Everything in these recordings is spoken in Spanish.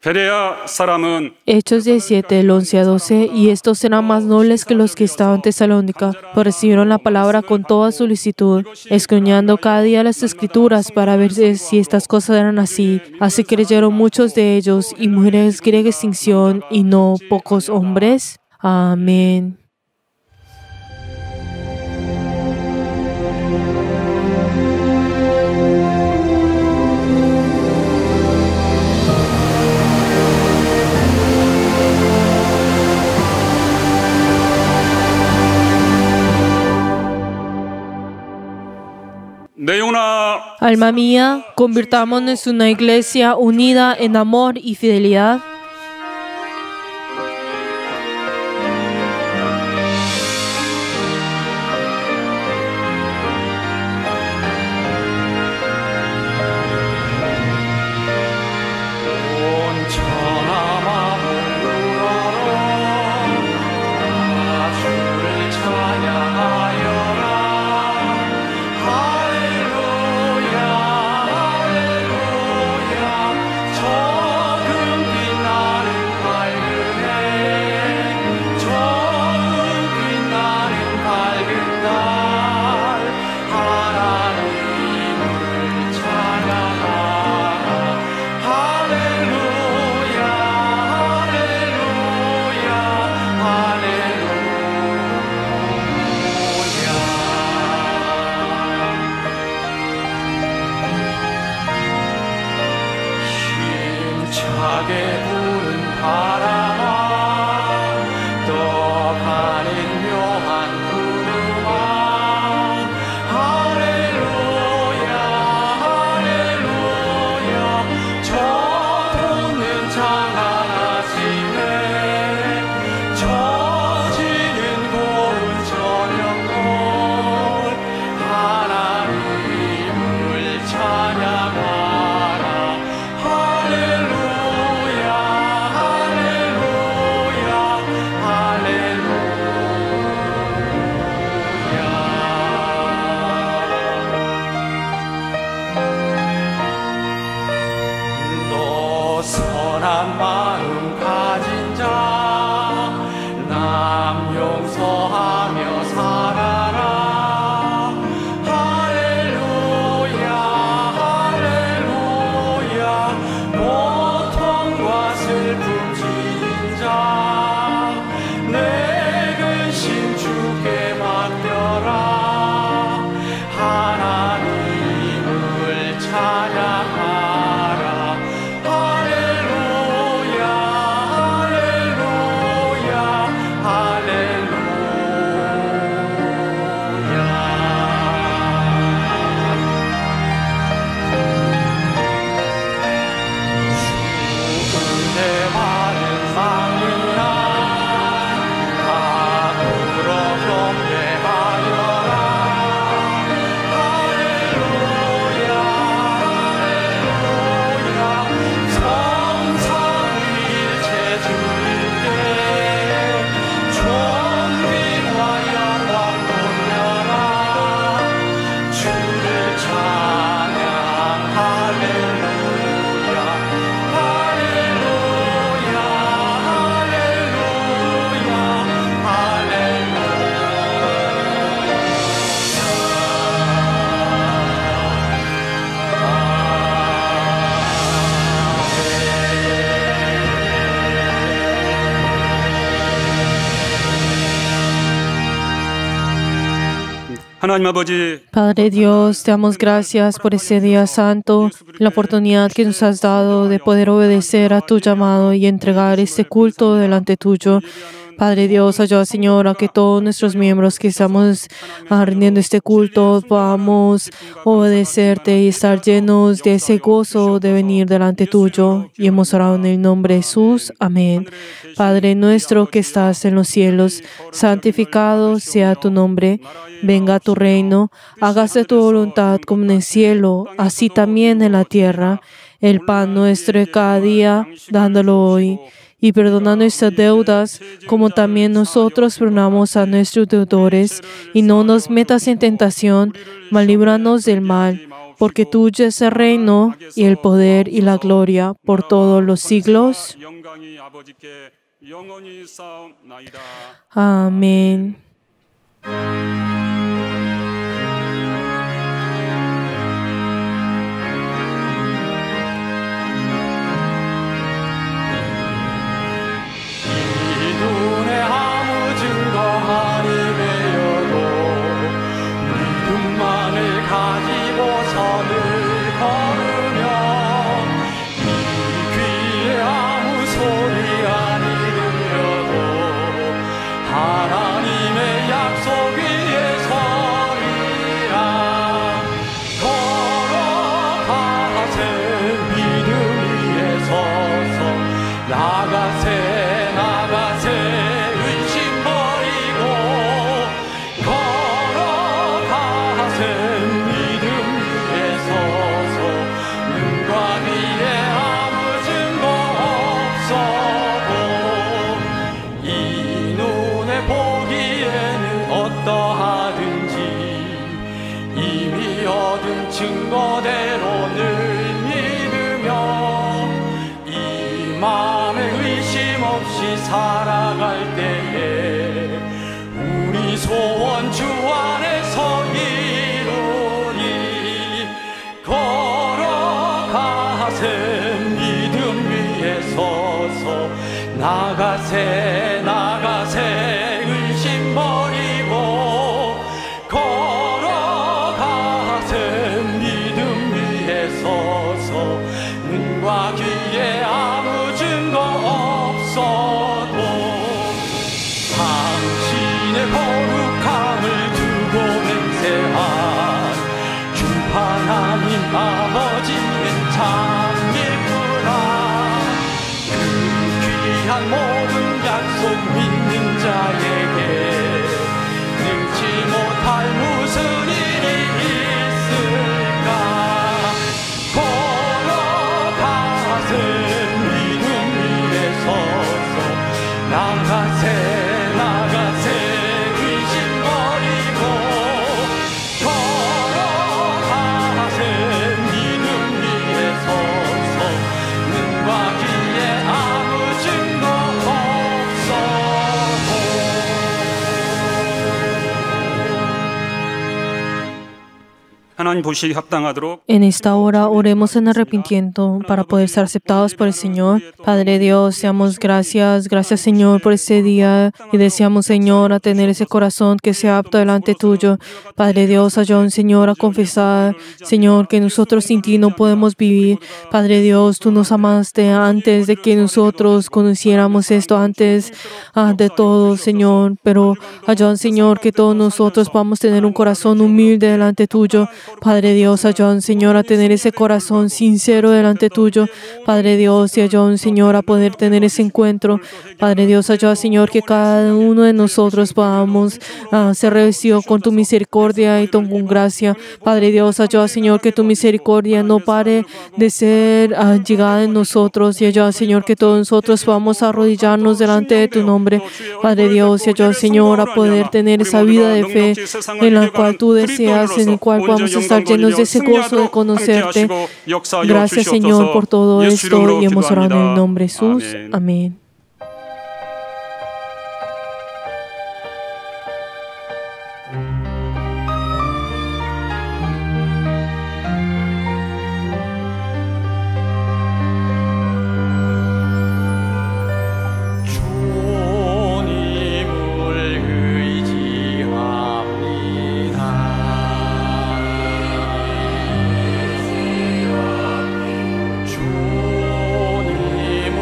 베레아 사람은 Hechos 17, del 11 a 12, y estos eran más nobles que los que estaban en Tesalónica, pues recibieron la palabra con toda solicitud, escudriñando cada día las Escrituras para ver si estas cosas eran así. Así creyeron muchos de ellos, y mujeres griegas de distinción, y no pocos hombres. Amén. Alma mía, convirtámonos en una iglesia unida en amor y fidelidad. Padre Dios, te damos gracias por este día santo, la oportunidad que nos has dado de poder obedecer a tu llamado y entregar este culto delante tuyo. Padre Dios, ayuda, Señor, a que todos nuestros miembros que estamos rindiendo este culto podamos obedecerte y estar llenos de ese gozo de venir delante tuyo. Y hemos orado en el nombre de Jesús. Amén. Padre nuestro que estás en los cielos, santificado sea tu nombre. Venga tu reino, hágase tu voluntad como en el cielo, así también en la tierra. El pan nuestro de cada día, dándolo hoy. Y perdona nuestras deudas, como también nosotros perdonamos a nuestros deudores. Y no nos metas en tentación, mas líbranos del mal. porque tuyo es el reino y el poder y la gloria por todos los siglos. Amén. 증거대로 늘 믿으며 이 마음에 의심 없이 살아갈 때에 우리 소원 주 안에서 이루리. 걸어가세 믿음 위에 서서 나가세 나가세 의심 버리고 걸어가세 믿음 위에 서서 눈과 귀에 아무 증거 없어도 당신의 거룩함을 두고 맹세한 주 하나님 아버지는 참이구나. 그 귀한 모든 약속 믿는 자에게 능치 못할 무슨 일이 있을까. 걸어가세 믿음 위에 서서 나가세 나가세 귀신 버리고 걸어가세 믿음 위에 서서 눈과 귀에 아무 증거 하나님 보시기 합당하도록 En esta hora oremos en arrepentimiento para poder ser aceptados por el Señor. Padre Dios, damos gracias, gracias Señor por este día y deseamos Señor a tener ese corazón que sea apto delante tuyo. Padre Dios, ayúdanos Señor a confesar, Señor, que nosotros sin ti no podemos vivir. Padre Dios, tú nos amaste antes de que nosotros conociéramos esto, antes de todo Señor, pero ayúdanos Señor que todos nosotros podamos tener un corazón humilde delante tuyo. Padre Dios, ayúdanos, Señor, a tener ese corazón sincero delante tuyo. Padre Dios, y ayúdanos, Señor, a poder tener ese encuentro. Padre Dios, ayuda, Señor, que cada uno de nosotros podamos ser revestidos con tu misericordia y con gracia. Padre Dios, ayuda, Señor, que tu misericordia no pare de ser llegada en nosotros. Y ayuda, Señor, que todos nosotros podamos arrodillarnos delante de tu nombre. Padre Dios, y ayuda, Señor, a poder tener esa vida de fe en la cual tú deseas, en el cual podamos estar llenos de ese gozo de conocerte. Gracias, Señor, por todo esto y hemos orado en el nombre de Jesús. Amén. 주님을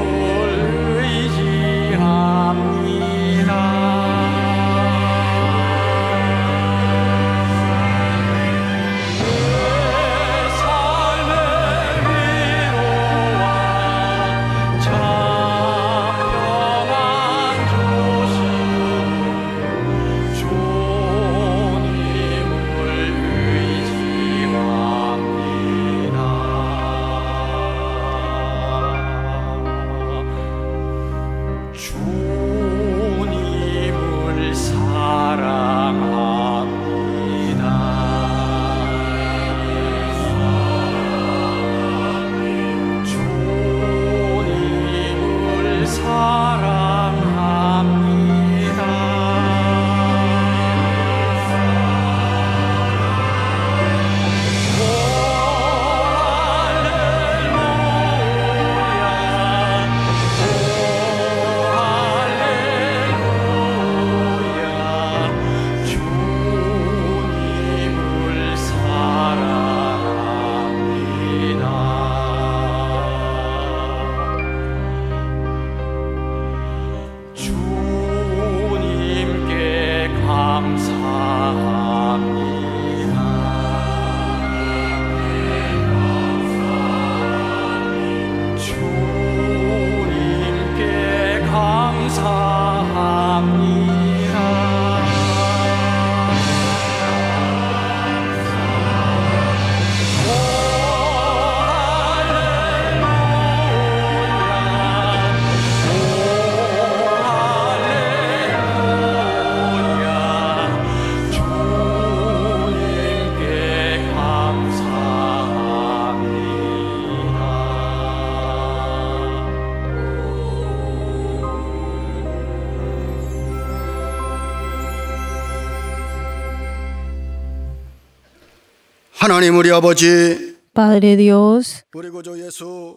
하나님 우리 아버지, Padre Dios, 우리 구주 예수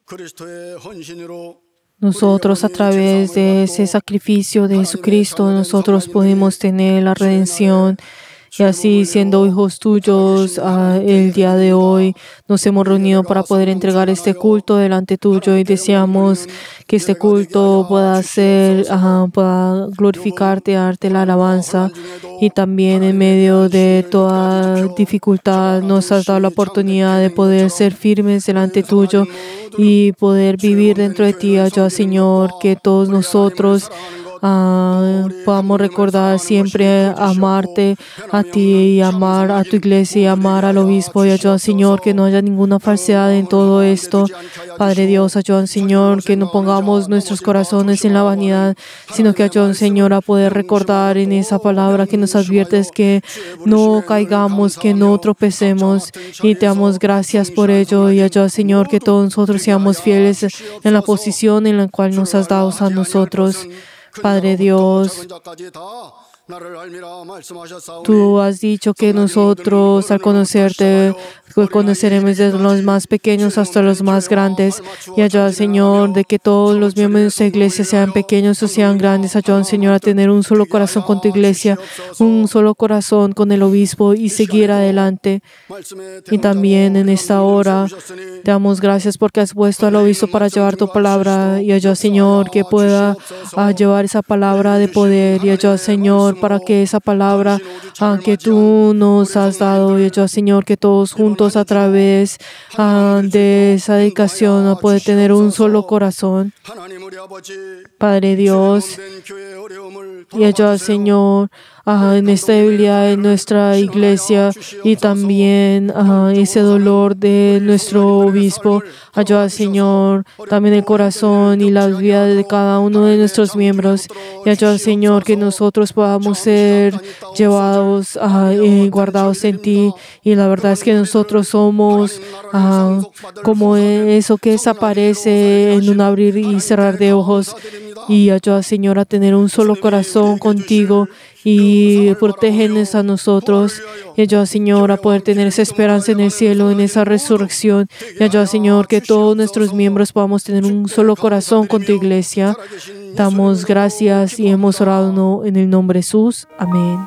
그리스도의 헌신으로 nosotros a través de ese sacrificio de Jesucristo, nosotros podemos tener la redención. Y así, siendo hijos tuyos, el día de hoy nos hemos reunido para poder entregar este culto delante tuyo y deseamos que este culto pueda pueda glorificarte, darte la alabanza. Y también en medio de toda dificultad nos has dado la oportunidad de poder ser firmes delante tuyo y poder vivir dentro de ti, ayuda, Señor, que todos nosotros podamos recordar siempre amarte a ti y amar a tu iglesia y amar al obispo. Y ayuda, Señor, que no haya ninguna falsedad en todo esto. Padre Dios, ayuda, Señor, que no pongamos nuestros corazones en la vanidad, sino que ayuda, Señor, a poder recordar en esa palabra que nos adviertes que no caigamos, que no tropecemos. Y te damos gracias por ello. Y ayuda, Señor, que todos nosotros seamos fieles en la posición en la cual nos has dado a nosotros. Padre Dios, tú has dicho que nosotros al conocerte, conoceremos desde los más pequeños hasta los más grandes. Y ayuda, Señor, de que todos los miembros de nuestra iglesia sean pequeños o sean grandes. Ayuda, Señor, a tener un solo corazón con tu iglesia, un solo corazón con el obispo y seguir adelante. Y también en esta hora te damos gracias porque has puesto al obispo para llevar tu palabra. Y ayuda, Señor, que pueda llevar esa palabra de poder. Y ayuda, Señor, para que esa palabra que tú nos has dado, y ayuda, Señor, que todos juntos a través de esa dedicación a poder tener un solo corazón. Padre Dios, y ayuda, Señor, en esta debilidad en nuestra iglesia y también ese dolor de nuestro obispo. Ayuda, Señor, también el corazón y la vida de cada uno de nuestros miembros. Y ayuda, Señor, que nosotros podamos ser llevados y guardados en ti. Y la verdad es que nosotros somos como eso que desaparece en un abrir y cerrar de ojos. Y ayuda, Señor, a tener un solo corazón contigo y protégenos a nosotros. Y ayuda, Señor, a poder tener esa esperanza en el cielo, en esa resurrección. Y ayuda, Señor, que todos nuestros miembros podamos tener un solo corazón con tu iglesia. Damos gracias y hemos orado en el nombre de Jesús. Amén.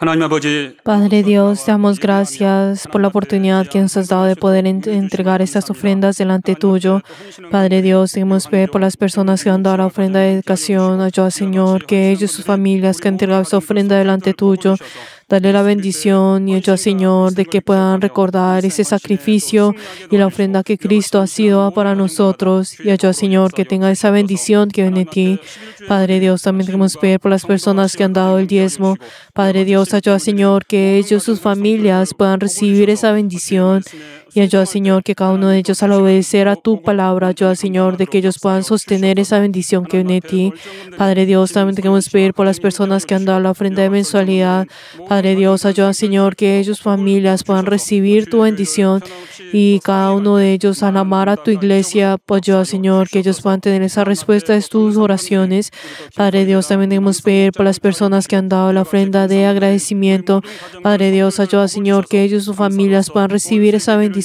하나님 아버지, Padre Dios, te damos gracias por la oportunidad que nos has dado de poder entregar estas ofrendas delante tuyo. Padre Dios, debemos ver por las personas que han dado la ofrenda de dedicación. Ayuda, Señor, que ellos y sus familias que han entregado esta ofrenda delante tuyo, dale la bendición y ayuda, Señor, de que puedan recordar ese sacrificio y la ofrenda que Cristo ha sido para nosotros. Y ayuda, Señor, que tenga esa bendición que viene de ti. Padre Dios, también queremos ver por las personas que han dado el diezmo. Padre Dios, ayuda, Señor, que ellos, sus familias puedan recibir esa bendición. Y ayuda, Señor, que cada uno de ellos al obedecer a tu palabra, ayuda, Señor, de que ellos puedan sostener esa bendición que viene de ti. Padre Dios, también queremos pedir por las personas que han dado la ofrenda de mensualidad. Padre Dios, ayuda, Señor, que ellos, familias, puedan recibir tu bendición. Y cada uno de ellos al amar a tu iglesia, pues ayuda, Señor, que ellos puedan tener esa respuesta de tus oraciones. Padre Dios, también queremos pedir por las personas que han dado la ofrenda de agradecimiento. Padre Dios, ayuda, Señor, que ellos, sus familias puedan recibir esa bendición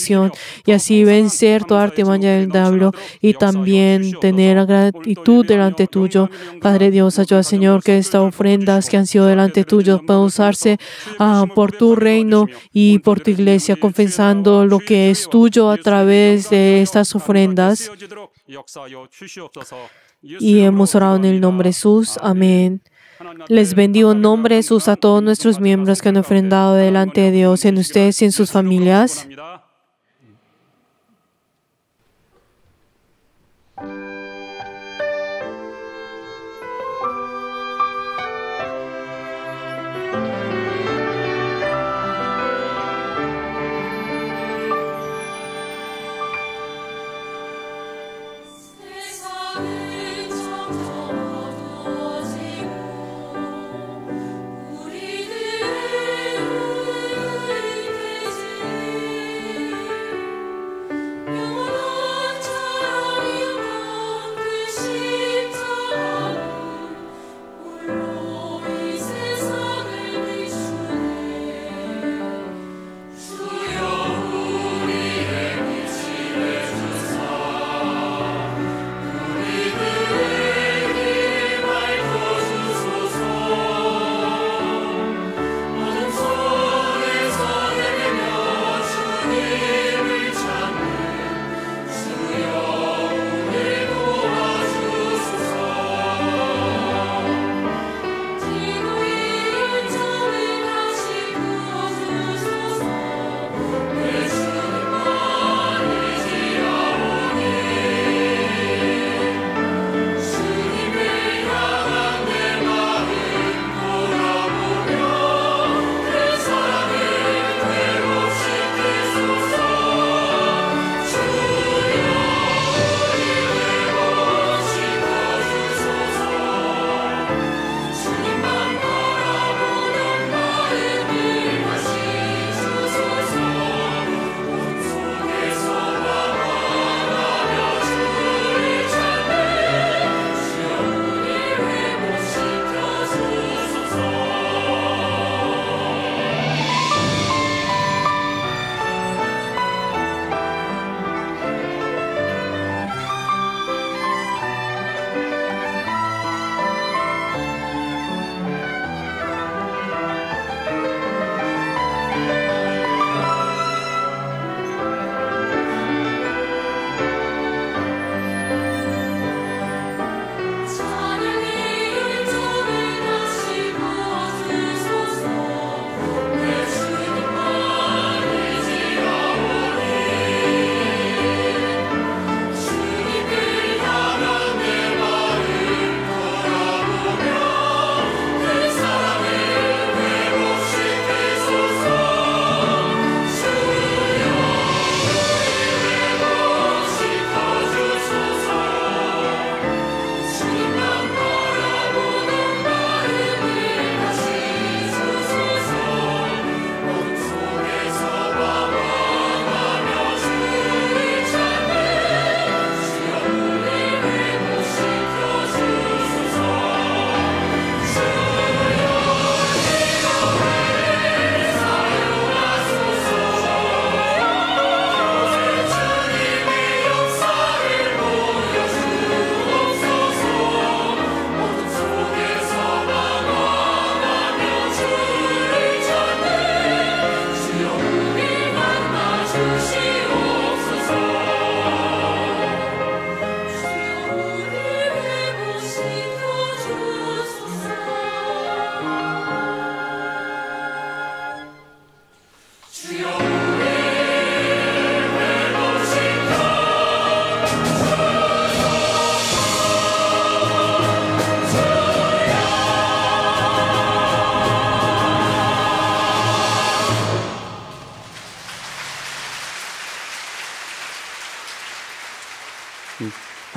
y así vencer toda artimaña del diablo y también tener gratitud delante tuyo. Padre Dios, ayuda, Señor, que estas ofrendas que han sido delante tuyo puedan usarse por tu reino y por tu iglesia, confesando lo que es tuyo a través de estas ofrendas. Y hemos orado en el nombre de Jesús. Amén. Les bendigo en nombre de Jesús a todos nuestros miembros que han ofrendado delante de Dios, en ustedes y en sus familias.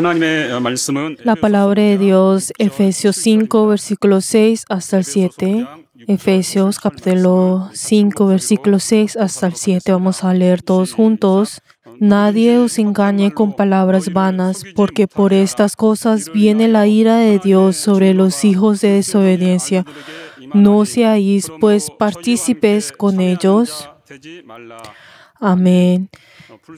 하나님의 말씀은 La palabra de Dios, Efesios 5, versículo 6 hasta el 7. Efesios capítulo 5, versículo 6 hasta el 7. Vamos a leer todos juntos. Nadie os engañe con palabras vanas, porque por estas cosas viene la ira de Dios sobre los hijos de desobediencia. No seáis, pues, partícipes con ellos. Amén.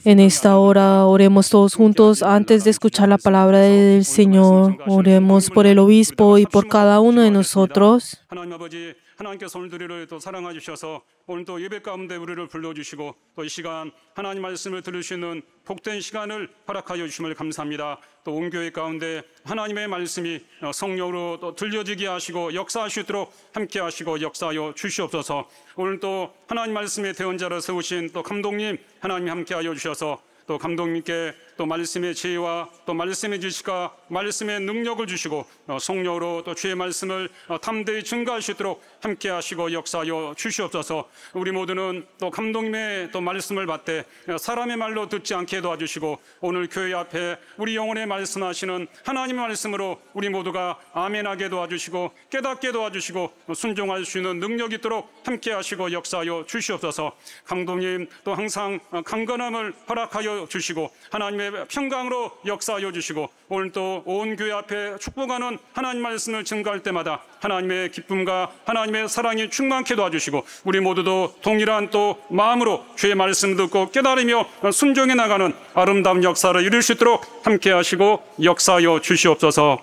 En esta hora oremos todos juntos antes de escuchar la palabra del Señor. Oremos por el obispo y por cada uno de nosotros. 하나님 아버지, 하나님께서 오늘도 또 사랑해 주셔서 오늘 또 예배 가운데 우리를 불러주시고 또 이 시간 하나님 말씀을 들을 수 있는 복된 시간을 허락하여 주심을 감사합니다. 또 온 교회 가운데 하나님의 말씀이 성령으로 또 들려지게 하시고 역사하시도록 함께 하시고 역사하여 주시옵소서. 오늘 또 하나님 말씀의 대언자를 세우신 또 감독님 하나님 함께 하여 주셔서 또 감독님께 또 말씀의 지혜와 또 말씀의 지식과 말씀의 능력을 주시고 성령으로 또 주의 말씀을 담대히 증거하시도록 함께 하시고 역사하여 주시옵소서. 우리 모두는 또 감독님의 또 말씀을 받되 사람의 말로 듣지 않게 도와주시고 오늘 교회 앞에 우리 영혼의 말씀하시는 하나님의 말씀으로 우리 모두가 아멘하게 도와주시고 깨닫게 도와주시고 순종할 수 있는 능력이 있도록 함께 하시고 역사하여 주시옵소서. 감독님 또 항상 강건함을 허락하여 주시고 하나님의 평강으로 역사하여 주시고 오늘 또 온 교회 앞에 축복하는 하나님 말씀을 증거할 때마다 하나님의 기쁨과 하나님의 사랑이 충만케 도와주시고 우리 모두도 동일한 또 마음으로 주의 말씀 듣고 깨달으며 순종해 나가는 아름다운 역사를 이룰 수 있도록 함께 하시고 역사하여 주시옵소서.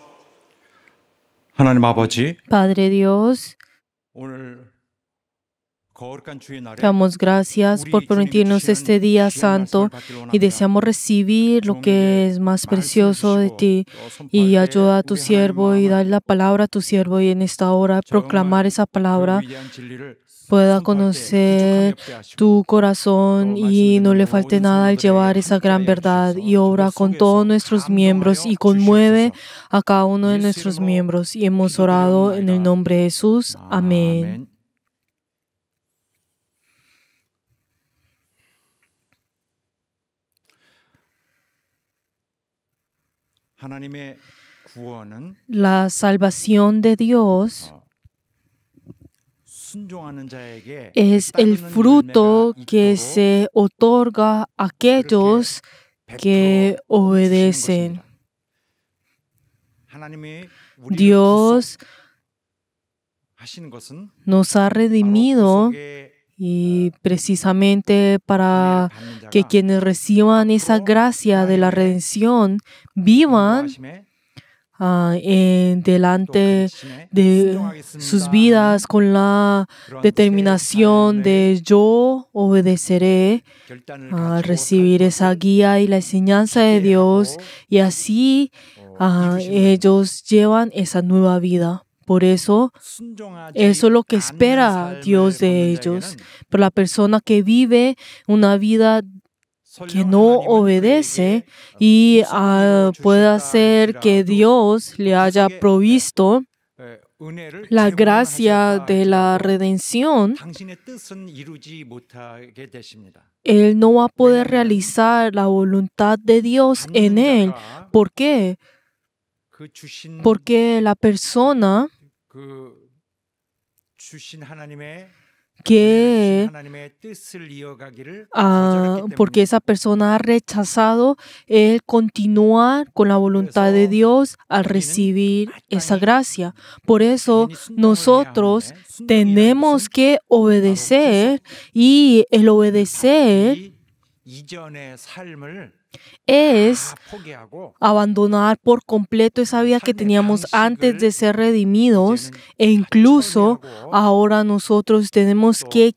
하나님 아버지, Padre Dios, 오늘 거룩한 주의 날에 damos gracias por permitirnos este día santo y deseamos recibir lo que es más precioso de ti y ayuda a tu siervo y dar la palabra a tu siervo y en esta hora proclamar esa palabra pueda conocer tu corazón y no le falte nada al llevar esa gran verdad y obra con todos nuestros miembros y conmueve a cada uno de nuestros miembros y hemos orado en el nombre de Jesús. Amén. 하나님의 구원은 La salvación de Dios 순종하는 자에게 es el fruto que se otorga a aquellos que obedecen. 하나님이 Dios 하시는 것은 nos ha redimido y precisamente para que quienes reciban esa gracia de la redención vivan delante de sus vidas con la determinación de yo obedeceré al recibir esa guía y la enseñanza de Dios y así ellos llevan esa nueva vida. Por eso es lo que espera Dios de ellos. Pero la persona que vive una vida que no obedece y puede hacer que Dios le haya provisto la gracia de la redención, él no va a poder realizar la voluntad de Dios en él. ¿Por qué? Porque la persona porque esa persona ha rechazado el continuar con la voluntad de Dios al recibir esa gracia. Por eso nosotros tenemos que obedecer y el obedecer es abandonar por completo esa vida que teníamos antes de ser redimidos e incluso ahora nosotros tenemos que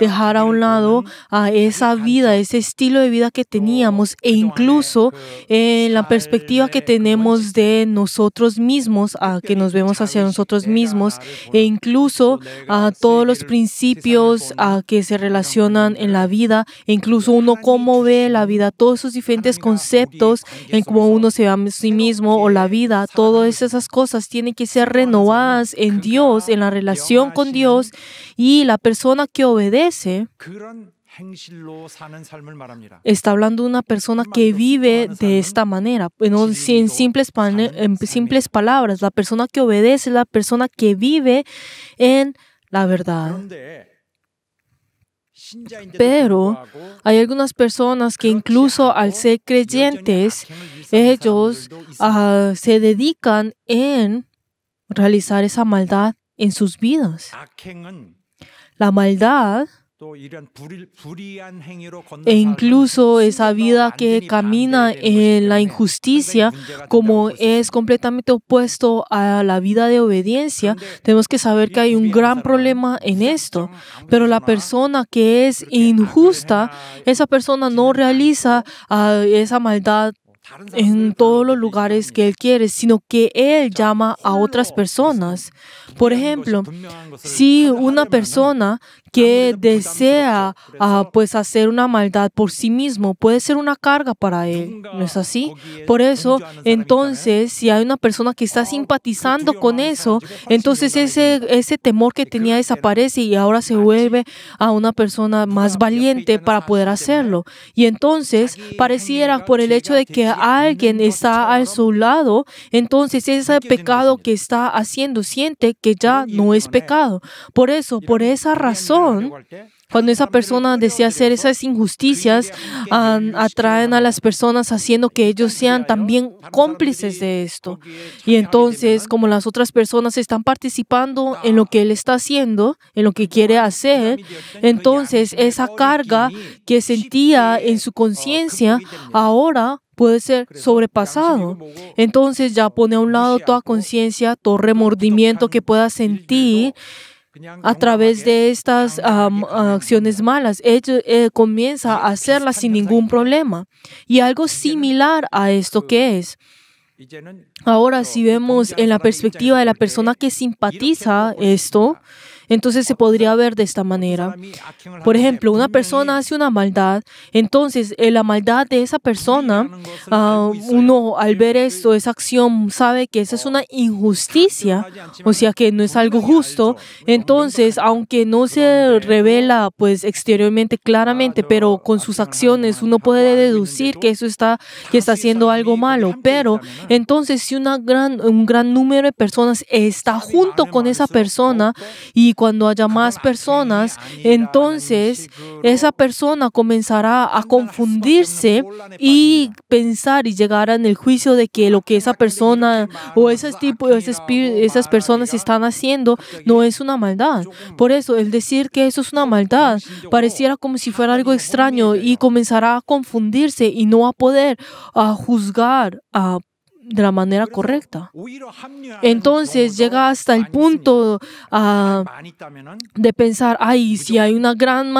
dejar a un lado a esa vida, ese estilo de vida que teníamos e incluso en la perspectiva que tenemos de nosotros mismos, que nos vemos hacia nosotros mismos e incluso a todos los principios que se relacionan en la vida e incluso uno cómo ve la vida, todos esos diferentes conceptos en cómo uno se ve a sí mismo o la vida, todas esas cosas tienen que ser renovadas en Dios, en la relación con Dios y la persona que obedece 행실로 사는 삶을 말합니다. Está hablando de una persona que vive de esta manera. Bueno, en simples palabras, la persona que obedece es la persona que vive en la verdad. 그런데 신자인데도 Pero 불구하고 hay algunas personas que incluso al ser creyentes, ellos se dedican en realizar esa maldad en sus vidas. 악행은 La maldad 또 이런 불의한 행위로 건너 e incluso esa vida que camina en la injusticia, como es completamente opuesto a la vida de obediencia, tenemos que saber que hay un gran problema en esto. Pero la persona que es injusta, esa persona no realiza esa maldad en todos los lugares que él quiere, sino que él llama a otras personas. Por ejemplo, si una persona que desea pues hacer una maldad por sí mismo, puede ser una carga para él, ¿no es así? Por eso, entonces, si hay una persona que está simpatizando con eso, entonces ese temor que tenía desaparece y ahora se vuelve a una persona más valiente para poder hacerlo. Y entonces, pareciera por el hecho de que alguien está a su lado, entonces ese pecado que está haciendo siente que ya no es pecado. Por eso, por esa razón, cuando esa persona desea hacer esas injusticias, atraen a las personas haciendo que ellos sean también cómplices de esto. Y entonces, como las otras personas están participando en lo que él está haciendo, en lo que quiere hacer, entonces esa carga que sentía en su conciencia ahora puede ser sobrepasado. Entonces ya pone a un lado toda conciencia, todo remordimiento que pueda sentir a través de estas acciones malas. Ella comienza a hacerlas sin ningún problema. Y algo similar a esto que es. Ahora, si vemos en la perspectiva de la persona que simpatiza esto, entonces se podría ver de esta manera. Por ejemplo, una persona hace una maldad, entonces la maldad de esa persona, uno al ver esto, esa acción, sabe que esa es una injusticia, o sea que no es algo justo. Entonces, aunque no se revela pues exteriormente claramente, pero con sus acciones uno puede deducir que eso está haciendo algo malo. Pero entonces, si un gran número de personas está junto con esa persona, y cuando haya más personas, entonces esa persona comenzará a confundirse y pensar y llegar en el juicio de que lo que esa persona o esas personas están haciendo no es una maldad. Por eso, el decir que eso es una maldad pareciera como si fuera algo extraño y comenzará a confundirse y no a poder juzgar de la manera correcta. Entonces llega hasta el punto de pensar, si hay una gran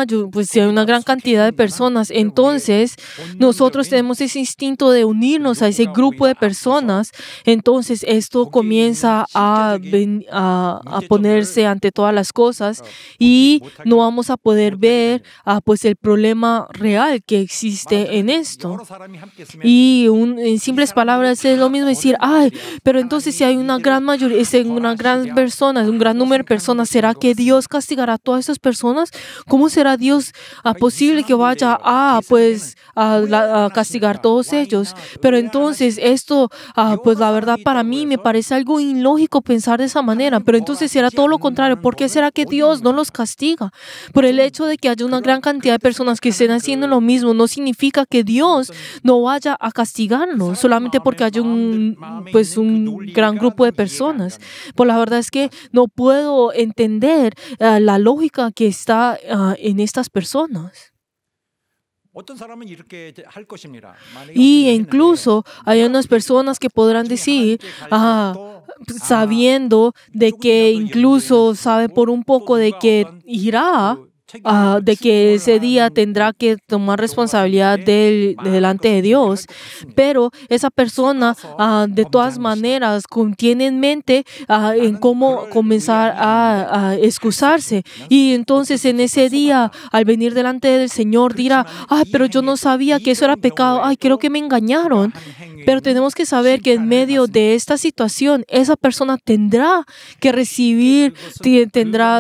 cantidad de personas, entonces nosotros tenemos ese instinto de unirnos a ese grupo de personas. Entonces esto comienza a ponerse ante todas las cosas y no vamos a poder ver pues el problema real que existe en esto. Y en simples palabras es lo mismo decir, pero entonces si hay una gran mayoría, una gran persona, un gran número de personas, ¿será que Dios castigará a todas esas personas? ¿Cómo será Dios posible que vaya a castigar a todos ellos? Pero entonces esto, pues la verdad para mí me parece algo ilógico pensar de esa manera. Pero entonces será todo lo contrario. ¿Por qué será que Dios no los castiga? Por el hecho de que haya una gran cantidad de personas que estén haciendo lo mismo, no significa que Dios no vaya a castigarnos solamente porque haya un gran grupo de personas. Pues la verdad es que no puedo entender la lógica que está en estas personas. Y incluso hay unas personas que podrán decir, sabiendo de que incluso sabe por un poco de que irá, de que ese día tendrá que tomar responsabilidad delante de Dios, pero esa persona de todas maneras tiene en mente en cómo comenzar a excusarse, y entonces en ese día al venir delante del Señor dirá, pero yo no sabía que eso era pecado, creo que me engañaron. Pero tenemos que saber que en medio de esta situación esa persona tendrá que recibir,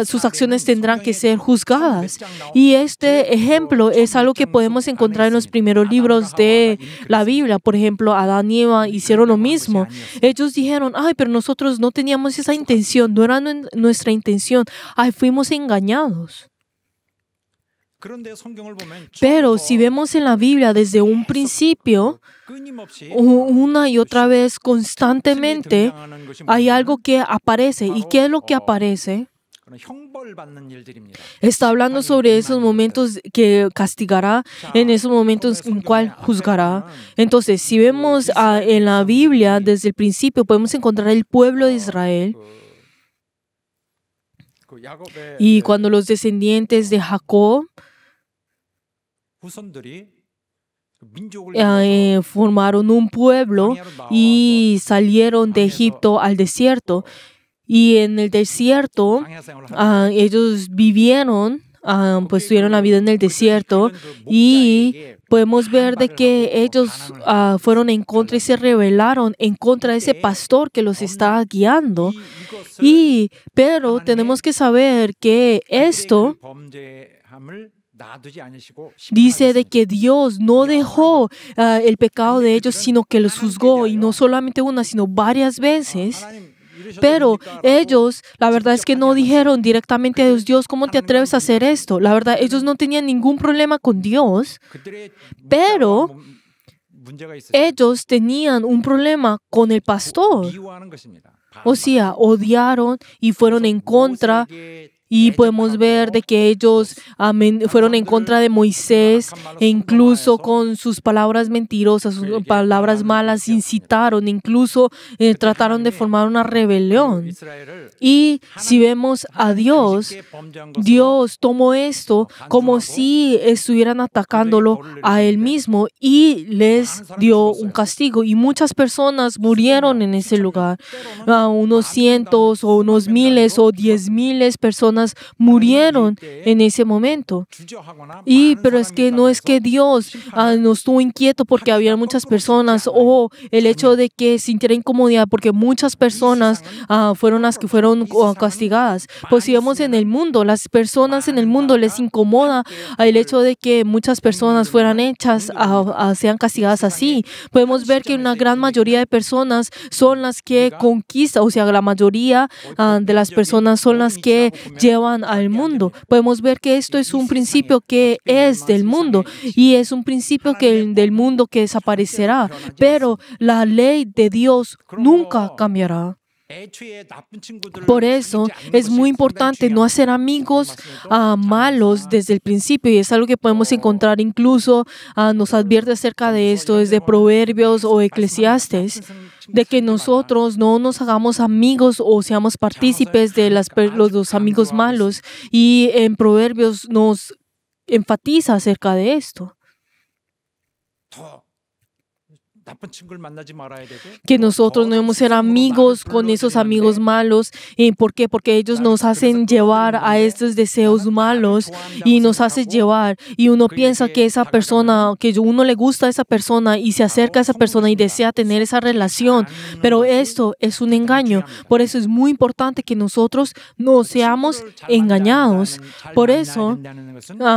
sus acciones tendrán que ser juzgadas. Judas. Y este ejemplo es algo que podemos encontrar en los primeros libros de la Biblia. Por ejemplo, Adán y Eva hicieron lo mismo. Ellos dijeron, ay, pero nosotros no teníamos esa intención, no era nuestra intención. Ay, fuimos engañados. Pero si vemos en la Biblia desde un principio, una y otra vez, constantemente, hay algo que aparece. ¿Y qué es lo que aparece? Está hablando sobre esos momentos que castigará, en esos momentos en cual juzgará. Entonces, si vemos en la Biblia desde el principio, podemos encontrar el pueblo de Israel. Y cuando los descendientes de Jacob formaron un pueblo y salieron de Egipto al desierto. Y en el desierto ellos vivieron, pues tuvieron la vida en el desierto, y podemos ver de que ellos fueron en contra y se rebelaron en contra de ese pastor que los estaba guiando. Pero tenemos que saber que esto dice de que Dios no dejó el pecado de ellos, sino que los juzgó, y no solamente una, sino varias veces. Pero ellos, la verdad es que no dijeron directamente a Dios, Dios, ¿cómo te atreves a hacer esto? La verdad, ellos no tenían ningún problema con Dios, pero ellos tenían un problema con el pastor. O sea, odiaron y fueron en contra. Y podemos ver de que ellos fueron en contra de Moisés, e incluso con sus palabras mentirosas, sus palabras malas, incitaron, incluso trataron de formar una rebelión. Y si vemos a Dios, Dios tomó esto como si estuvieran atacándolo a Él mismo y les dio un castigo. Y muchas personas murieron en ese lugar. Unos cientos o unos miles o 10,000 personas murieron en ese momento. Pero es que no es que Dios no estuvo inquieto porque había muchas personas, o el hecho de que sintiera incomodidad porque muchas personas fueron las que fueron castigadas. Pues si vemos en el mundo, las personas en el mundo les incomoda el hecho de que muchas personas fueran hechas, sean castigadas así. Podemos ver que una gran mayoría de personas son las que conquistan, o sea, la mayoría de las personas son las que llevan al mundo. Podemos ver que esto es un principio que es del mundo, y es un principio del mundo que desaparecerá, pero la ley de Dios nunca cambiará. Por eso es muy importante no hacer amigos malos desde el principio, y es algo que podemos encontrar, incluso nos advierte acerca de esto desde Proverbios o Eclesiastes, de que nosotros no nos hagamos amigos o seamos partícipes de los amigos malos, y en Proverbios nos enfatiza acerca de esto. Que nosotros no debemos ser amigos con esos amigos malos. ¿Por qué? Porque ellos nos hacen llevar a estos deseos malos y nos hacen llevar, y uno piensa que esa persona, que uno le gusta a esa persona y se acerca a esa persona y desea tener esa relación, pero esto es un engaño. Por eso es muy importante que nosotros no seamos engañados. Por eso,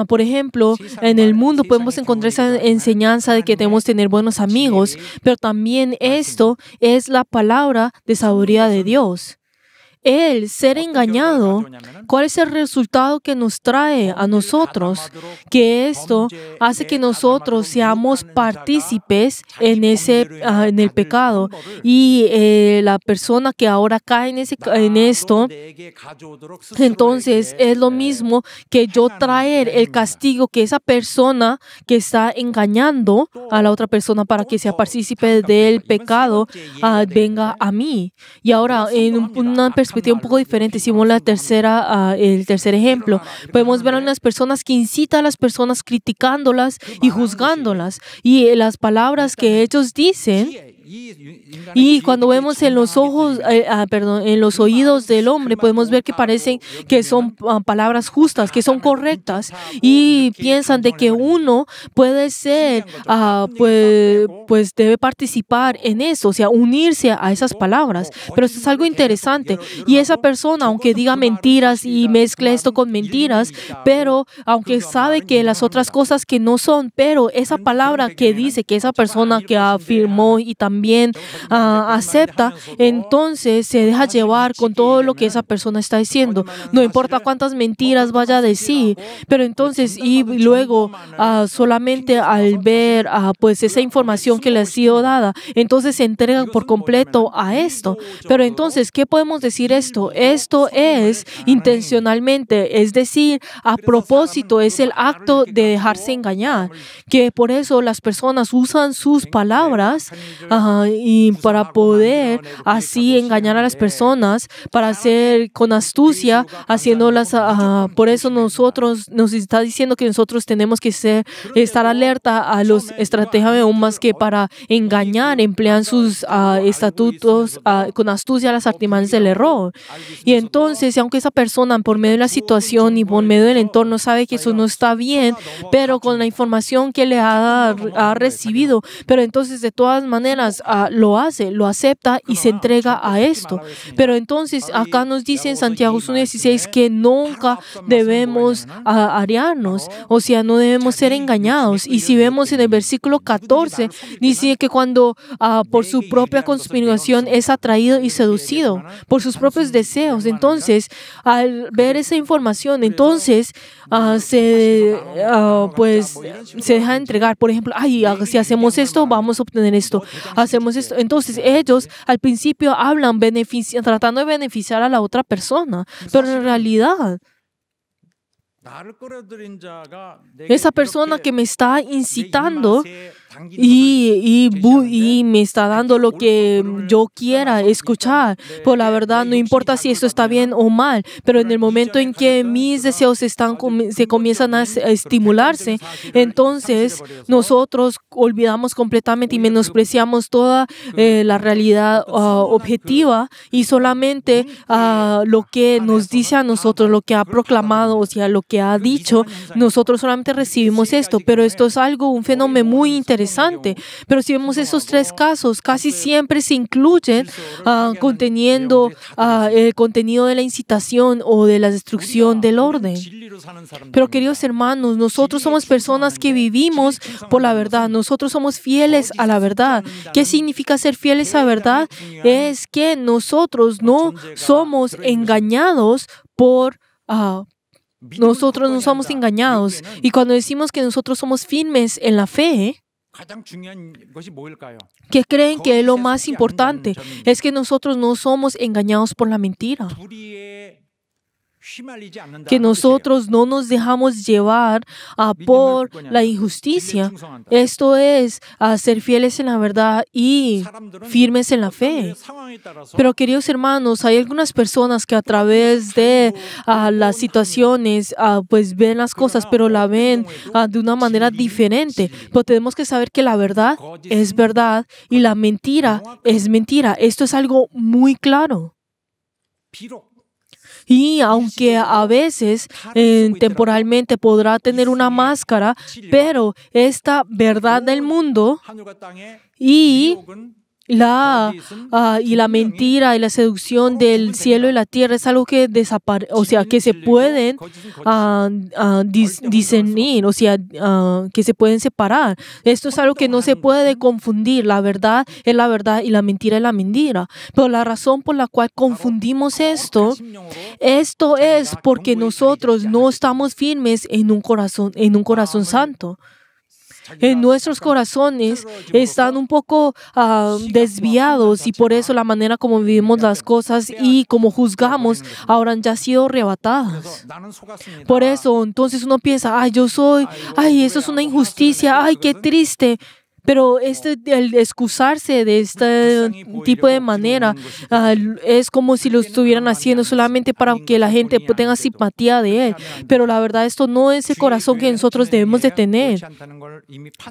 por ejemplo, en el mundo podemos encontrar esa enseñanza de que debemos tener buenos amigos, pero también esto es la palabra de sabiduría de Dios. El ser engañado, ¿cuál es el resultado que nos trae a nosotros? Que esto hace que nosotros seamos partícipes en el pecado, y la persona que ahora cae en esto, entonces es lo mismo que yo traer el castigo que esa persona que está engañando a la otra persona para que sea partícipe del pecado venga a mí. Y ahora, en una perspectiva un poco diferente, si vemos el tercer ejemplo, podemos ver a unas personas que incitan a las personas criticándolas y juzgándolas, y las palabras que ellos dicen Y cuando vemos en los ojos, en los oídos del hombre, podemos ver que parecen que son palabras justas, que son correctas, y piensan de que uno puede ser, pues debe participar en eso, o sea, unirse a esas palabras. Pero esto es algo interesante. Y esa persona, aunque diga mentiras y mezcle esto con mentiras, pero aunque sabe que las otras cosas que no son, pero esa palabra que dice que esa persona que afirmó y también acepta, entonces se deja llevar con todo lo que esa persona está diciendo. No importa cuántas mentiras vaya a decir, pero entonces, y luego solamente al ver pues esa información que le ha sido dada, entonces se entregan por completo a esto. Pero entonces, ¿qué podemos decir esto? Esto es intencionalmente, es decir, a propósito, es el acto de dejarse engañar, que por eso las personas usan sus palabras y para poder así engañar a las personas, para hacer con astucia, haciéndolas, por eso nosotros nos está diciendo que nosotros tenemos que estar alerta a los estrategias aún más que para engañar, emplean sus estatutos con astucia las artimañas del error. Y entonces, aunque esa persona por medio de la situación y por medio del entorno sabe que eso no está bien, pero con la información que le ha recibido, pero entonces de todas maneras lo hace, lo acepta y se entrega a esto. Pero entonces acá nos dice en Santiago 1:16 que nunca debemos ariarnos, o sea, no debemos ser engañados. Y si vemos en el versículo 14, dice que cuando por su propia conspiración es atraído y seducido por sus propios deseos, entonces al ver esa información, entonces pues se deja entregar. Por ejemplo, si hacemos esto, vamos a obtener esto. Hacemos esto. Entonces ellos al principio hablan tratando de beneficiar a la otra persona, pero en realidad esa persona que me está incitando y me está dando lo que yo quiera escuchar, pues la verdad no importa si esto está bien o mal, pero en el momento en que mis deseos se comienzan a estimularse, entonces nosotros olvidamos completamente y menospreciamos toda la realidad objetiva y solamente lo que nos dice a nosotros, lo que ha proclamado, o sea, lo que ha dicho, nosotros solamente recibimos esto. Pero esto es un fenómeno muy interesante. Pero si vemos esos tres casos, casi siempre se incluyen conteniendo el contenido de la incitación o de la destrucción del orden. Pero queridos hermanos, nosotros somos personas que vivimos por la verdad. Nosotros somos fieles a la verdad. ¿Qué significa ser fieles a la verdad? Es que nosotros no somos engañados por nosotros no somos engañados. Y cuando decimos que nosotros somos firmes en la fe, ¿qué creen que es lo más importante? Es que nosotros no somos engañados por la mentira. Que nosotros no nos dejamos llevar por la injusticia. Esto es ser fieles en la verdad y firmes en la fe. Pero queridos hermanos, hay algunas personas que a través de las situaciones pues ven las cosas, pero la ven de una manera diferente. Pero tenemos que saber que la verdad es verdad y la mentira es mentira. Esto es algo muy claro. Y aunque a veces temporalmente podrá tener una máscara, pero esta verdad del mundo y la mentira y la seducción del cielo y la tierra es algo que o sea, que se pueden discernir, o sea, que se pueden separar. Esto es algo que no se puede confundir. La verdad es la verdad y la mentira es la mentira. Pero la razón por la cual confundimos esto es porque nosotros no estamos firmes en un corazón santo. En nuestros corazones están un poco desviados y por eso la manera como vivimos las cosas y como juzgamos ahora han ya sido arrebatadas. Por eso entonces uno piensa, eso es una injusticia, qué triste. Pero el excusarse de este tipo de manera es como si lo estuvieran haciendo solamente para que la gente tenga simpatía de él. Pero la verdad, esto no es el corazón que nosotros debemos de tener.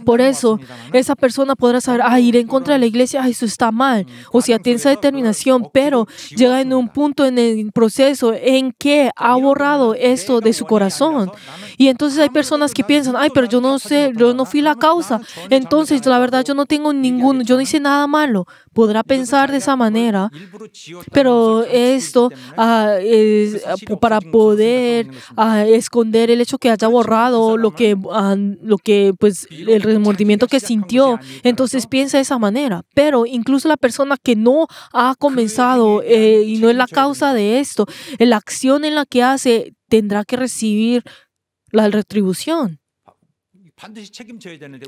Por eso, esa persona podrá saber, ir en contra de la iglesia, eso está mal. O sea, tiene esa determinación, pero llega en un punto en el proceso en que ha borrado esto de su corazón. Y entonces hay personas que piensan, pero yo no sé, yo no fui la causa. Entonces, la verdad, yo no hice nada malo. Podrá pensar de esa manera, pero esto es para poder esconder el hecho que haya borrado lo que pues el remordimiento que sintió. Entonces piensa de esa manera. Pero incluso la persona que no ha comenzado y no es la causa de esto, la acción en la que hace tendrá que recibir la retribución.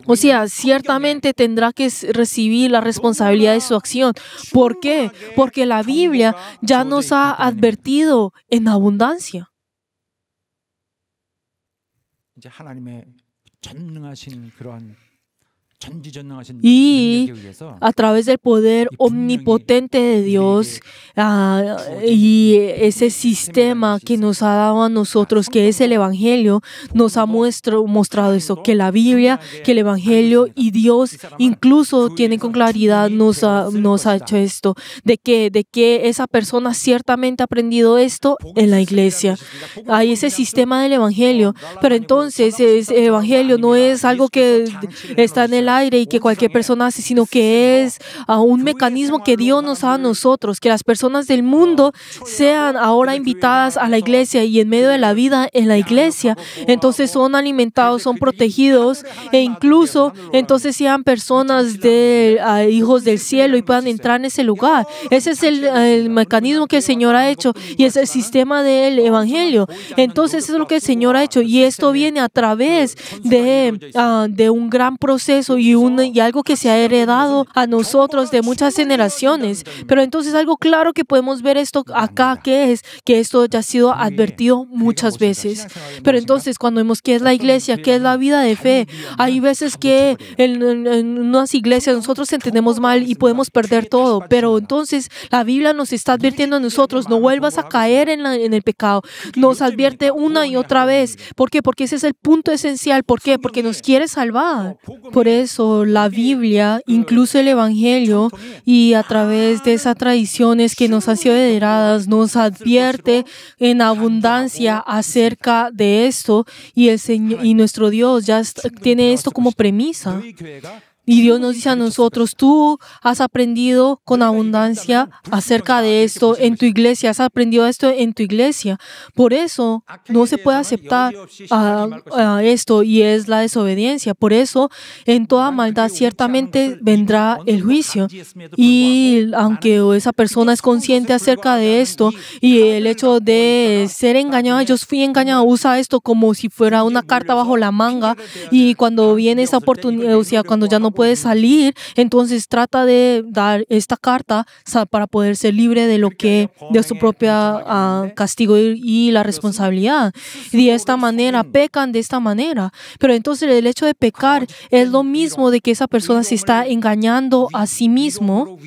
O sea, ciertamente tendrá que recibir la responsabilidad de su acción. ¿Por qué? Porque la Biblia ya nos ha advertido en abundancia. Y a través del poder omnipotente de Dios y ese sistema que nos ha dado a nosotros, que es el Evangelio, nos ha mostrado eso, que la Biblia, que el Evangelio y Dios incluso tienen con claridad, nos ha hecho esto, de que esa persona ciertamente ha aprendido esto en la iglesia. Hay ese sistema del Evangelio, pero entonces ese Evangelio no es algo que está en el aire y que cualquier persona hace, sino que es un mecanismo que Dios nos da a nosotros, que las personas del mundo sean ahora invitadas a la iglesia y en medio de la vida en la iglesia, entonces son alimentados, son protegidos e incluso entonces sean personas hijos del cielo y puedan entrar en ese lugar. Ese es el mecanismo que el Señor ha hecho y es el sistema del Evangelio. Entonces eso es lo que el Señor ha hecho y esto viene a través de un gran proceso y algo que se ha heredado a nosotros de muchas generaciones. Pero entonces algo claro que podemos ver esto acá, que es que esto ya ha sido advertido muchas veces. Pero entonces cuando vemos qué es la iglesia, qué es la vida de fe, hay veces que en unas iglesias nosotros entendemos mal y podemos perder todo. Pero entonces la Biblia nos está advirtiendo a nosotros, no vuelvas a caer en el pecado. Nos advierte una y otra vez. ¿Por qué? Porque ese es el punto esencial. ¿Por qué? Porque nos quiere salvar. Por eso la Biblia, incluso el Evangelio, y a través de esas tradiciones que nos han sido heredadas, nos advierte en abundancia acerca de esto, y nuestro Dios ya tiene esto como premisa. Y Dios nos dice a nosotros, tú has aprendido con abundancia acerca de esto en tu iglesia, has aprendido esto en tu iglesia. Por eso no se puede aceptar esto y es la desobediencia. Por eso en toda maldad ciertamente vendrá el juicio. Y aunque esa persona es consciente acerca de esto y el hecho de ser engañada, yo fui engañada, usa esto como si fuera una carta bajo la manga y cuando viene esa oportunidad, o sea, cuando ya no puede salir, entonces trata de dar esta carta para poder ser libre de su propia castigo y la responsabilidad. Y de esta manera, pecan de esta manera. Pero entonces el hecho de pecar es lo mismo de que esa persona se está engañando a sí mismo.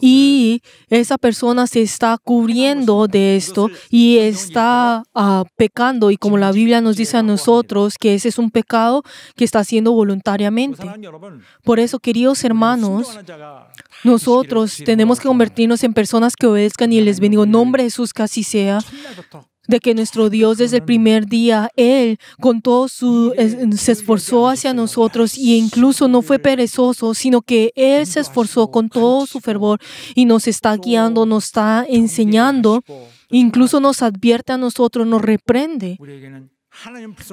Y esa persona se está cubriendo de esto y está pecando. Y como la Biblia nos dice a nosotros que ese es un pecado que está haciendo voluntariamente. Por eso, queridos hermanos, nosotros tenemos que convertirnos en personas que obedezcan y les bendigo. En nombre de Jesús, que así sea. De que nuestro Dios desde el primer día, Él con todo se esforzó hacia nosotros y incluso no fue perezoso, sino que Él se esforzó con todo su fervor y nos está guiando, nos está enseñando, incluso nos advierte a nosotros, nos reprende.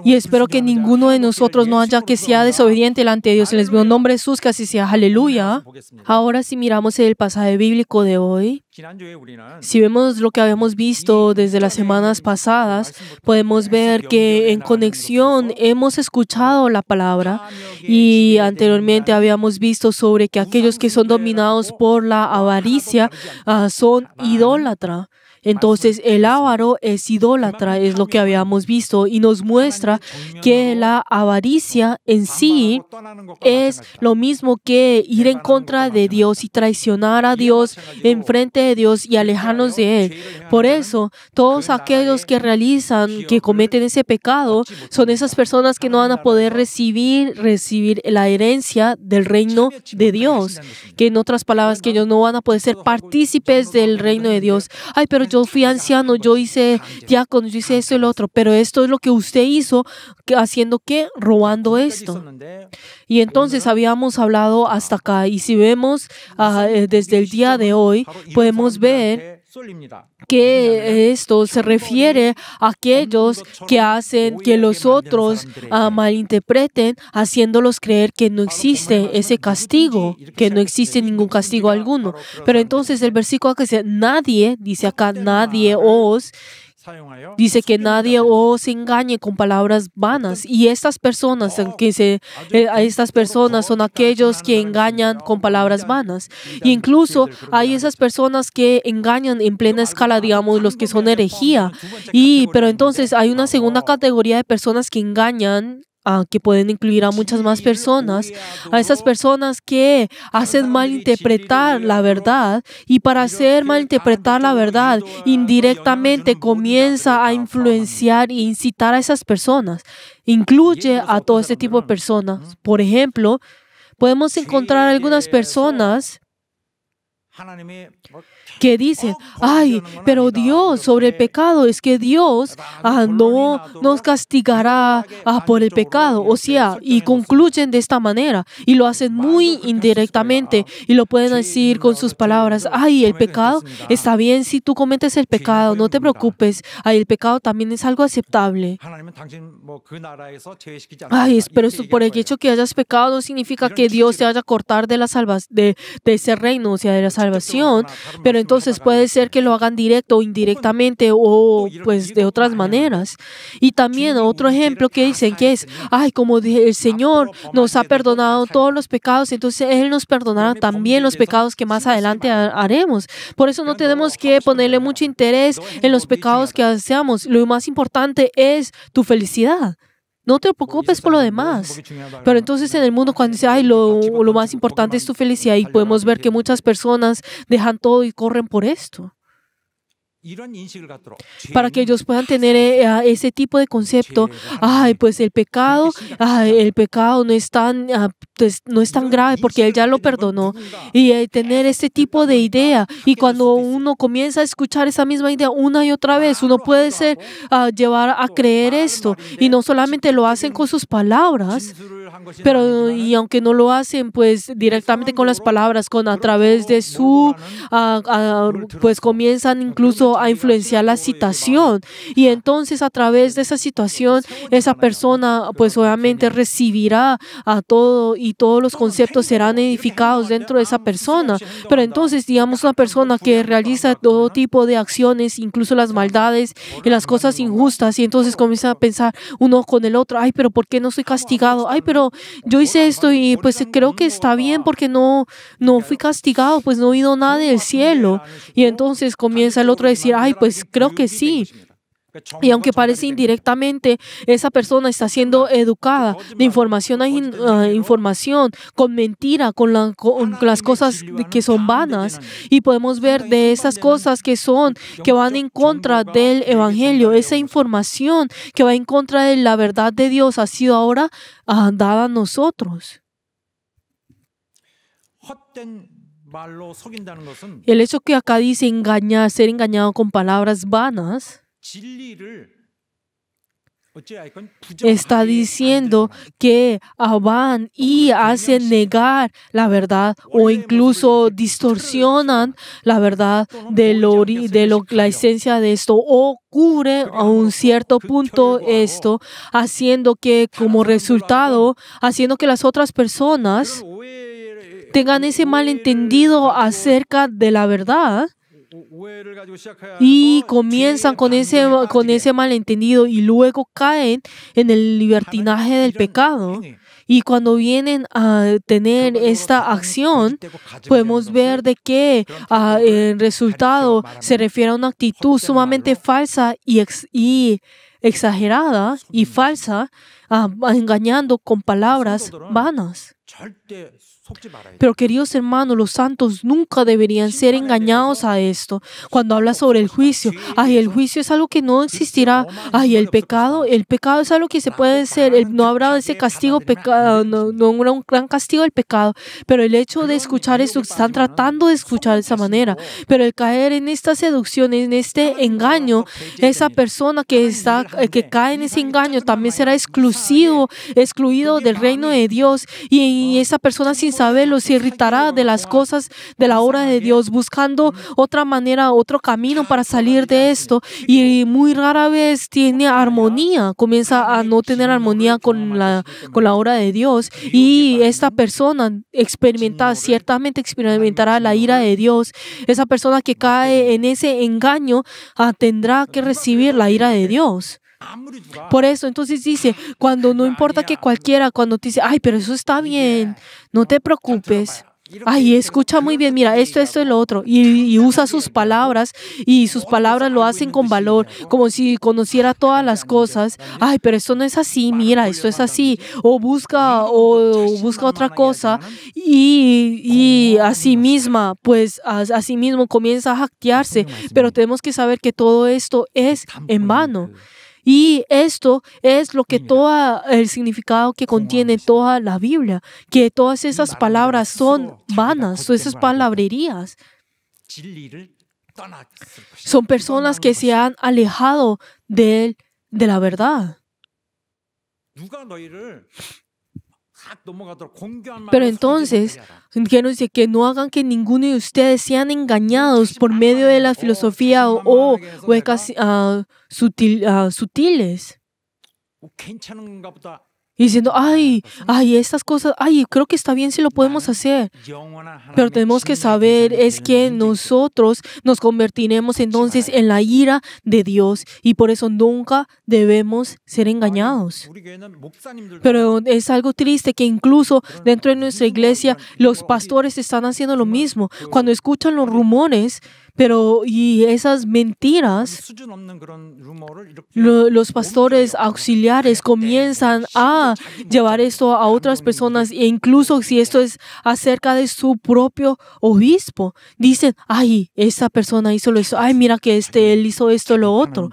Y espero que ninguno de nosotros no haya que sea desobediente delante de Dios. Les veo en nombre de Jesús, que así sea. Aleluya. Ahora si miramos el pasaje bíblico de hoy, si vemos lo que habíamos visto desde las semanas pasadas, podemos ver que en conexión hemos escuchado la palabra y anteriormente habíamos visto sobre que aquellos que son dominados por la avaricia son idólatras. Entonces el avaro es idólatra, es lo que habíamos visto, y nos muestra que la avaricia en sí es lo mismo que ir en contra de Dios y traicionar a Dios en frente de Dios y alejarnos de Él. Por eso, todos aquellos que que cometen ese pecado, son esas personas que no van a poder recibir la herencia del reino de Dios. Que en otras palabras, que ellos no van a poder ser partícipes del reino de Dios. Ay, pero yo fui anciano, yo hice diácono, yo hice esto y lo otro. Pero esto es lo que usted hizo, haciendo que robando esto. Y entonces habíamos hablado hasta acá. Y si vemos desde el día de hoy, podemos ver que esto se refiere a aquellos que hacen que los otros malinterpreten, haciéndolos creer que no existe ese castigo, que no existe ningún castigo alguno. Pero entonces el versículo que dice, nadie, dice acá, nadie os, dice que nadie os engañe con palabras vanas. Y estas personas son aquellos que engañan con palabras vanas. Y incluso hay esas personas que engañan en plena escala, digamos, los que son herejía. Pero entonces hay una segunda categoría de personas que engañan, que pueden incluir a muchas más personas, a esas personas que hacen malinterpretar la verdad, y para hacer malinterpretar la verdad, indirectamente comienza a influenciar e incitar a esas personas. Incluye a todo este tipo de personas. Por ejemplo, podemos encontrar algunas personas que dicen, ay, pero Dios sobre el pecado, es que Dios no nos castigará por el pecado. O sea, y concluyen de esta manera y lo hacen muy indirectamente y lo pueden decir con sus palabras, ay, el pecado está bien si tú cometes el pecado, no te preocupes, ay, el pecado también es algo aceptable. Ay, pero esto, por el hecho que hayas pecado no significa que Dios te vaya a cortar de ese reino, o sea, de la salvación, pero entonces puede ser que lo hagan directo o indirectamente o pues de otras maneras. Y también otro ejemplo que dicen que es, ay, como el Señor nos ha perdonado todos los pecados, entonces Él nos perdonará también los pecados que más adelante haremos. Por eso no tenemos que ponerle mucho interés en los pecados que hacemos. Lo más importante es tu felicidad. No te preocupes por lo demás. Pero entonces en el mundo cuando dice, ay, lo más importante es tu felicidad, y podemos ver que muchas personas dejan todo y corren por esto. Para que ellos puedan tener ese tipo de concepto, ay, pues el pecado no es tan grave porque Él ya lo perdonó. Y tener este tipo de idea, y cuando uno comienza a escuchar esa misma idea una y otra vez, uno puede ser llevar a creer esto, y no solamente lo hacen con sus palabras, pero y aunque no lo hacen pues directamente con las palabras, a través de pues comienzan incluso a influenciar la situación, y entonces a través de esa situación esa persona pues obviamente recibirá a todo, y todos los conceptos serán edificados dentro de esa persona. Pero entonces, digamos, una persona que realiza todo tipo de acciones, incluso las maldades y las cosas injustas, y entonces comienza a pensar uno con el otro, ay, pero ¿por qué no soy castigado? Ay, pero yo hice esto y pues creo que está bien porque no fui castigado, pues no he oído nada del cielo. Y entonces comienza el otro a decir, ay, pues creo que sí. Y aunque parece indirectamente, esa persona está siendo educada de información a información, con mentira, con las cosas que son vanas. Y podemos ver de esas cosas que van en contra del Evangelio. Esa información que va en contra de la verdad de Dios ha sido ahora dada a nosotros. El hecho que acá dice ser engañado con palabras vanas, está diciendo que van y hacen negar la verdad, o incluso distorsionan la verdad de la esencia de esto, o cubre a un cierto punto esto, haciendo que como resultado, haciendo que las otras personas tengan ese malentendido acerca de la verdad, y comienzan con ese malentendido y luego caen en el libertinaje del pecado. Y cuando vienen a tener esta acción, podemos ver de que el resultado se refiere a una actitud sumamente falsa y exagerada y falsa, engañando con palabras vanas. 절대 속지 말아야 돼요. Pero queridos hermanos, los santos nunca deberían ser engañados a esto. Cuando habla sobre el juicio, el juicio es algo que no existirá. El pecado es algo que se puede hacer. No habrá ese castigo, no habrá un gran castigo del pecado. Pero el hecho de escuchar esto, están tratando de escuchar de esa manera. Pero el caer en esta seducción, en este engaño, esa persona que cae en ese engaño también será excluido del reino de Dios. Y esa persona sin saberlo se irritará de las cosas de la obra de Dios, buscando otra manera, otro camino para salir de esto. Y muy rara vez tiene armonía, comienza a no tener armonía con la obra de Dios. Y esta persona ciertamente experimentará la ira de Dios. Esa persona que cae en ese engaño tendrá que recibir la ira de Dios. Por eso, entonces dice, no importa que cualquiera, cuando te dice, pero eso está bien, no te preocupes. Escucha muy bien, mira, esto y lo otro. Y usa sus palabras, y sus palabras lo hacen con valor, como si conociera todas las cosas. Pero esto no es así, mira, esto es así. O busca otra cosa, y así mismo comienza a jactarse. Pero tenemos que saber que todo esto es en vano. Y esto es lo que todo el significado que contiene toda la Biblia, que todas esas palabras son vanas, esas palabrerías. Son personas que se han alejado de la verdad. Pero entonces, quiero decir que no hagan que ninguno de ustedes sean engañados por medio de la filosofía o huecas sutiles. Diciendo, estas cosas, creo que está bien si lo podemos hacer. Pero tenemos que saber es que nosotros nos convertiremos entonces en la ira de Dios, y por eso nunca debemos ser engañados. Pero es algo triste que incluso dentro de nuestra iglesia los pastores están haciendo lo mismo. Cuando escuchan los rumores, y esas mentiras, los pastores auxiliares comienzan a llevar esto a otras personas, e incluso si esto es acerca de su propio obispo, dicen, esa persona hizo eso, mira que él hizo esto, lo otro.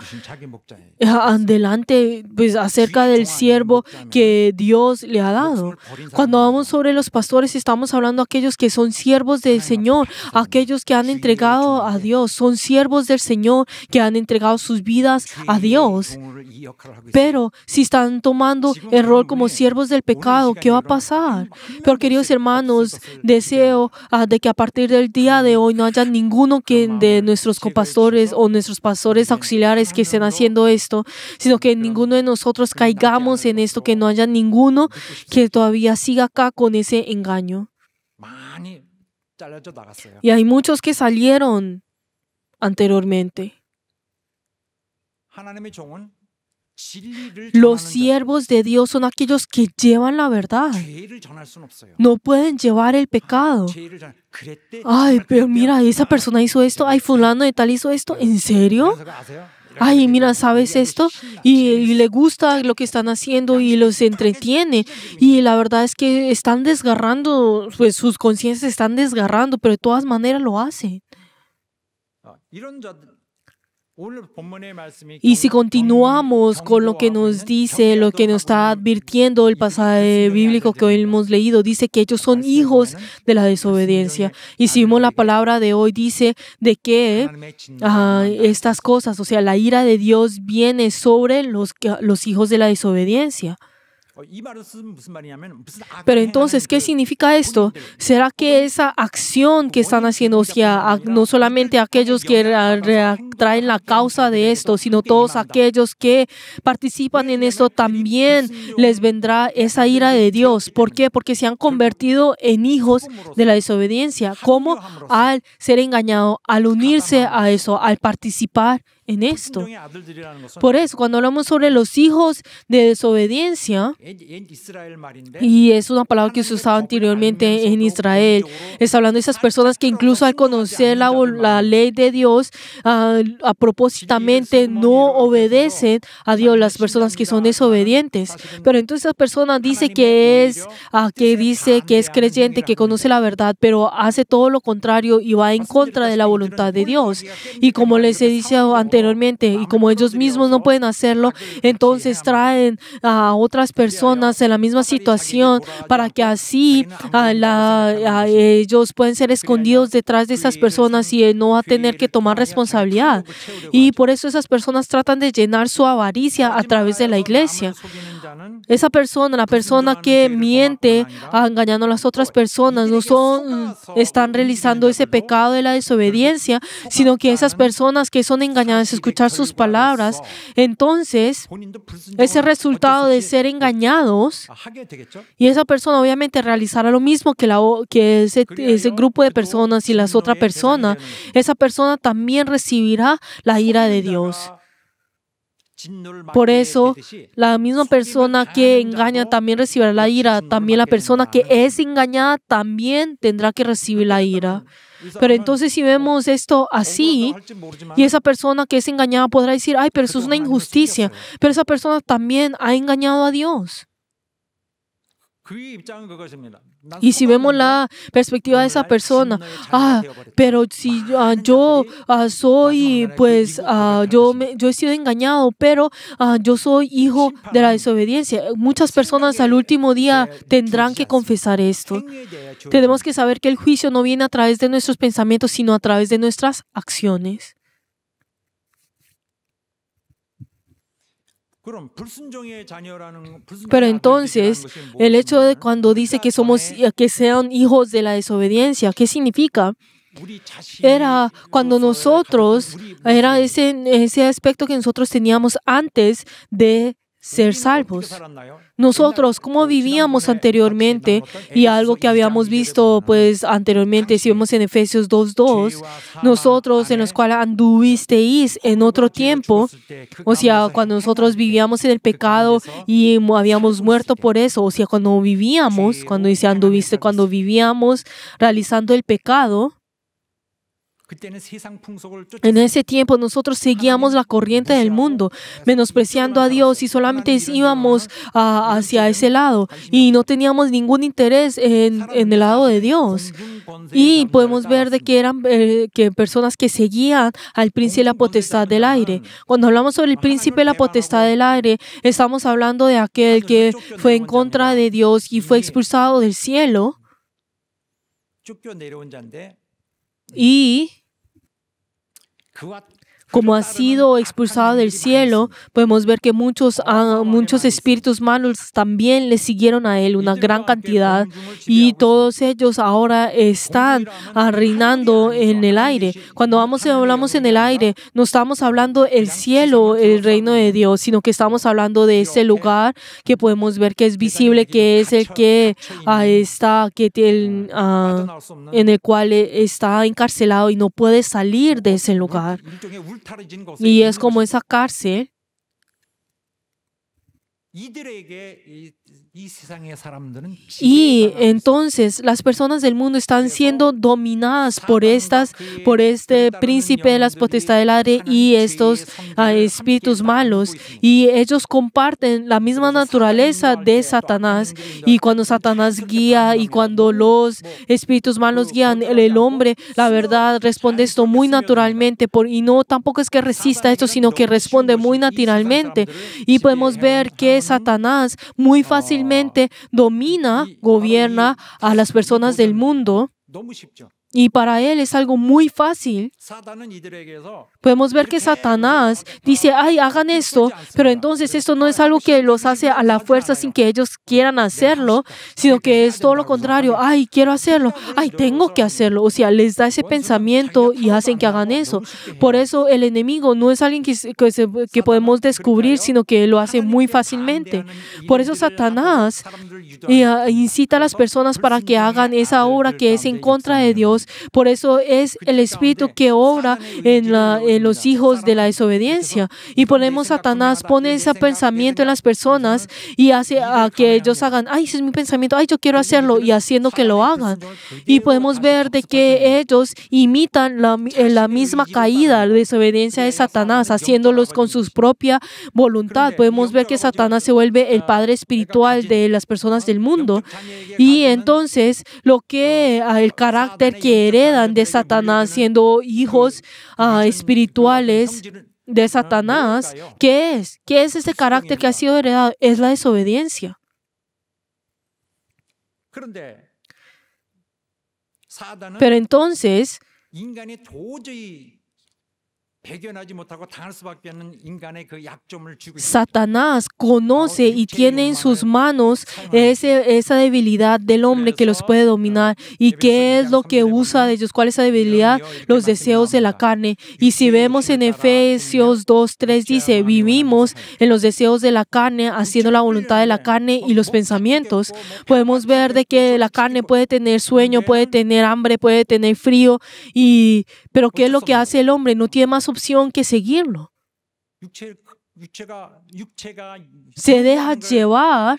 Adelante, pues acerca del siervo que Dios le ha dado. Cuando hablamos sobre los pastores, estamos hablando de aquellos que son siervos del Señor, aquellos que han entregado a Dios, son siervos del Señor que han entregado sus vidas a Dios. Pero si están tomando el rol como siervos del pecado, ¿qué va a pasar? Pero queridos hermanos, deseo de que a partir del día de hoy no haya ninguno de nuestros copastores o nuestros pastores auxiliares que estén haciendo esto, sino que ninguno de nosotros caigamos en esto, que no haya ninguno que todavía siga acá con ese engaño. Y hay muchos que salieron anteriormente. Los siervos de Dios son aquellos que llevan la verdad. No pueden llevar el pecado. Pero mira, esa persona hizo esto. Fulano de tal hizo esto. ¿En serio? Mira, ¿sabes esto? Y le gusta lo que están haciendo y los entretiene. Y la verdad es que están desgarrando, pues sus conciencias están desgarrando, pero de todas maneras lo hacen. Y si continuamos con lo que nos dice, lo que nos está advirtiendo el pasaje bíblico que hoy hemos leído, dice que ellos son hijos de la desobediencia. Y si vimos la palabra de hoy, dice de que estas cosas, o sea, la ira de Dios viene sobre los hijos de la desobediencia. Pero entonces, ¿qué significa esto? ¿Será que esa acción que están haciendo, o sea, no solamente aquellos que redactan traen la causa de esto, sino todos aquellos que participan en esto también les vendrá esa ira de Dios. ¿Por qué? Porque se han convertido en hijos de la desobediencia. ¿Cómo? Al ser engañado, al unirse a eso, al participar en esto. Por eso, cuando hablamos sobre los hijos de desobediencia, y es una palabra que se usaba anteriormente en Israel, está hablando de esas personas que incluso al conocer la ley de Dios, a propósitamente no obedecen a Dios, las personas que son desobedientes. Pero entonces esa persona dice que es creyente, que conoce la verdad, pero hace todo lo contrario y va en contra de la voluntad de Dios. Y como les he dicho anteriormente, y como ellos mismos no pueden hacerlo, entonces traen a otras personas en la misma situación para que así ellos pueden ser escondidos detrás de esas personas y no va a tener que tomar responsabilidad. Y por eso esas personas tratan de llenar su avaricia a través de la iglesia. Esa persona, la persona que miente engañando a las otras personas, están realizando ese pecado de la desobediencia, sino que esas personas que son engañadas, escuchar sus palabras, entonces ese resultado de ser engañados, y esa persona obviamente realizará lo mismo que ese grupo de personas y las otras personas, esa persona también recibirá la ira de Dios. Por eso, la misma persona que engaña también recibirá la ira. También la persona que es engañada también tendrá que recibir la ira. Pero entonces si vemos esto así, y esa persona que es engañada podrá decir, ay, pero eso es una injusticia. Pero esa persona también ha engañado a Dios. Y si vemos la perspectiva de esa persona, pero si yo soy, pues yo he sido engañado, pero yo soy hijo de la desobediencia. Muchas personas al último día tendrán que confesar esto. Tenemos que saber que el juicio no viene a través de nuestros pensamientos, sino a través de nuestras acciones. Pero entonces, el hecho de cuando dice que sean hijos de la desobediencia, ¿qué significa? Era cuando era ese aspecto que nosotros teníamos antes de ser salvos. Nosotros, ¿cómo vivíamos anteriormente? Y algo que habíamos visto pues anteriormente, si vemos en Efesios 2:2, nosotros en los cuales anduvisteis en otro tiempo, o sea, cuando nosotros vivíamos en el pecado y habíamos muerto por eso, o sea, cuando vivíamos realizando el pecado, en ese tiempo nosotros seguíamos la corriente del mundo, menospreciando a Dios y solamente íbamos hacia ese lado y no teníamos ningún interés en el lado de Dios. Y podemos ver de que eran personas que seguían al príncipe de la potestad del aire. Cuando hablamos sobre el príncipe de la potestad del aire, estamos hablando de aquel que fue en contra de Dios y fue expulsado del cielo. Y como ha sido expulsado del cielo, podemos ver que muchos espíritus malos también le siguieron a él, una gran cantidad, y todos ellos ahora están reinando en el aire. Cuando hablamos en el aire, no estamos hablando del cielo, el reino de Dios, sino que estamos hablando de ese lugar que podemos ver que es visible, que es el que en el cual está encarcelado y no puede salir de ese lugar. Y es como esa cárcel. Y entonces las personas del mundo están siendo dominadas por este príncipe de las potestades del aire y estos espíritus malos, y ellos comparten la misma naturaleza de Satanás. Y cuando Satanás guía y cuando los espíritus malos guían, el hombre, la verdad, responde esto muy naturalmente, y no tampoco es que resista esto, sino que responde muy naturalmente. Y podemos ver que Satanás muy fácilmente gobierna a las personas del mundo. Y para él es algo muy fácil. Podemos ver que Satanás dice, ay, hagan esto, pero entonces esto no es algo que los hace a la fuerza sin que ellos quieran hacerlo, sino que es todo lo contrario. Ay, quiero hacerlo. Ay, tengo que hacerlo. O sea, les da ese pensamiento y hacen que hagan eso. Por eso el enemigo no es alguien que podemos descubrir, sino que lo hace muy fácilmente. Por eso Satanás incita a las personas para que hagan esa obra que es en contra de Dios. Por eso es el Espíritu que obra en los hijos de la desobediencia. Y Satanás pone ese pensamiento en las personas y hace a que ellos hagan, ay, ese es mi pensamiento, ay, yo quiero hacerlo, y haciendo que lo hagan. Y podemos ver de que ellos imitan la misma caída, la desobediencia de Satanás, haciéndolos con su propia voluntad. Podemos ver que Satanás se vuelve el padre espiritual de las personas del mundo. Y entonces, el carácter que heredan de Satanás, siendo hijos espirituales de Satanás, ¿qué es? ¿Qué es ese carácter que ha sido heredado? Es la desobediencia. Pero entonces, Satanás conoce y tiene en sus manos esa debilidad del hombre que los puede dominar. ¿Y qué es lo que usa de ellos? ¿Cuál es esa debilidad? Los deseos de la carne. Y si vemos en Efesios 2:3 dice, vivimos en los deseos de la carne, haciendo la voluntad de la carne y los pensamientos. Podemos ver de que la carne puede tener sueño, puede tener hambre, puede tener frío, pero ¿qué es lo que hace el hombre? No tiene más opción que seguirlo. Se deja llevar.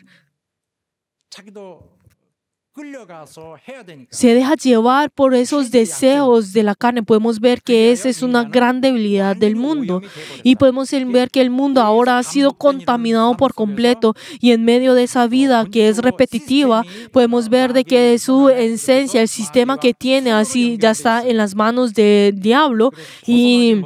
Se deja llevar por esos deseos de la carne. Podemos ver que esa es una gran debilidad del mundo. Y podemos ver que el mundo ahora ha sido contaminado por completo. Y en medio de esa vida que es repetitiva, podemos ver de que su esencia, el sistema que tiene, así ya está en las manos del diablo. Y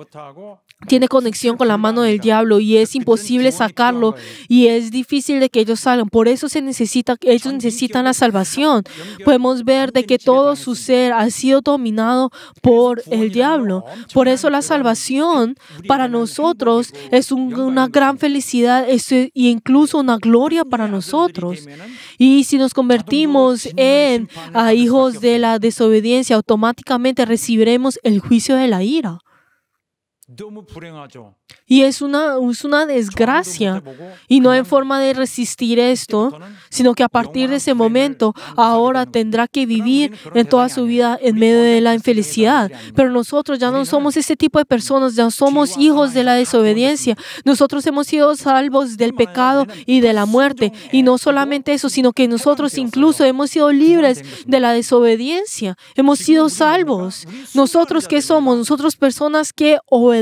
tiene conexión con la mano del diablo y es imposible sacarlo y es difícil de que ellos salgan. Por eso ellos necesitan la salvación. Podemos ver de que todo su ser ha sido dominado por el diablo. Por eso la salvación para nosotros es una gran felicidad e incluso una gloria para nosotros. Y si nos convertimos en hijos de la desobediencia, automáticamente recibiremos el juicio de la ira. Y es una desgracia. Y no hay forma de resistir esto, sino que a partir de ese momento, ahora tendrá que vivir en toda su vida en medio de la infelicidad. Pero nosotros ya no somos ese tipo de personas, ya somos hijos de la desobediencia. Nosotros hemos sido salvos del pecado y de la muerte. Y no solamente eso, sino que nosotros incluso hemos sido libres de la desobediencia. Hemos sido salvos. ¿Nosotros qué somos? Nosotros personas que obedecemos.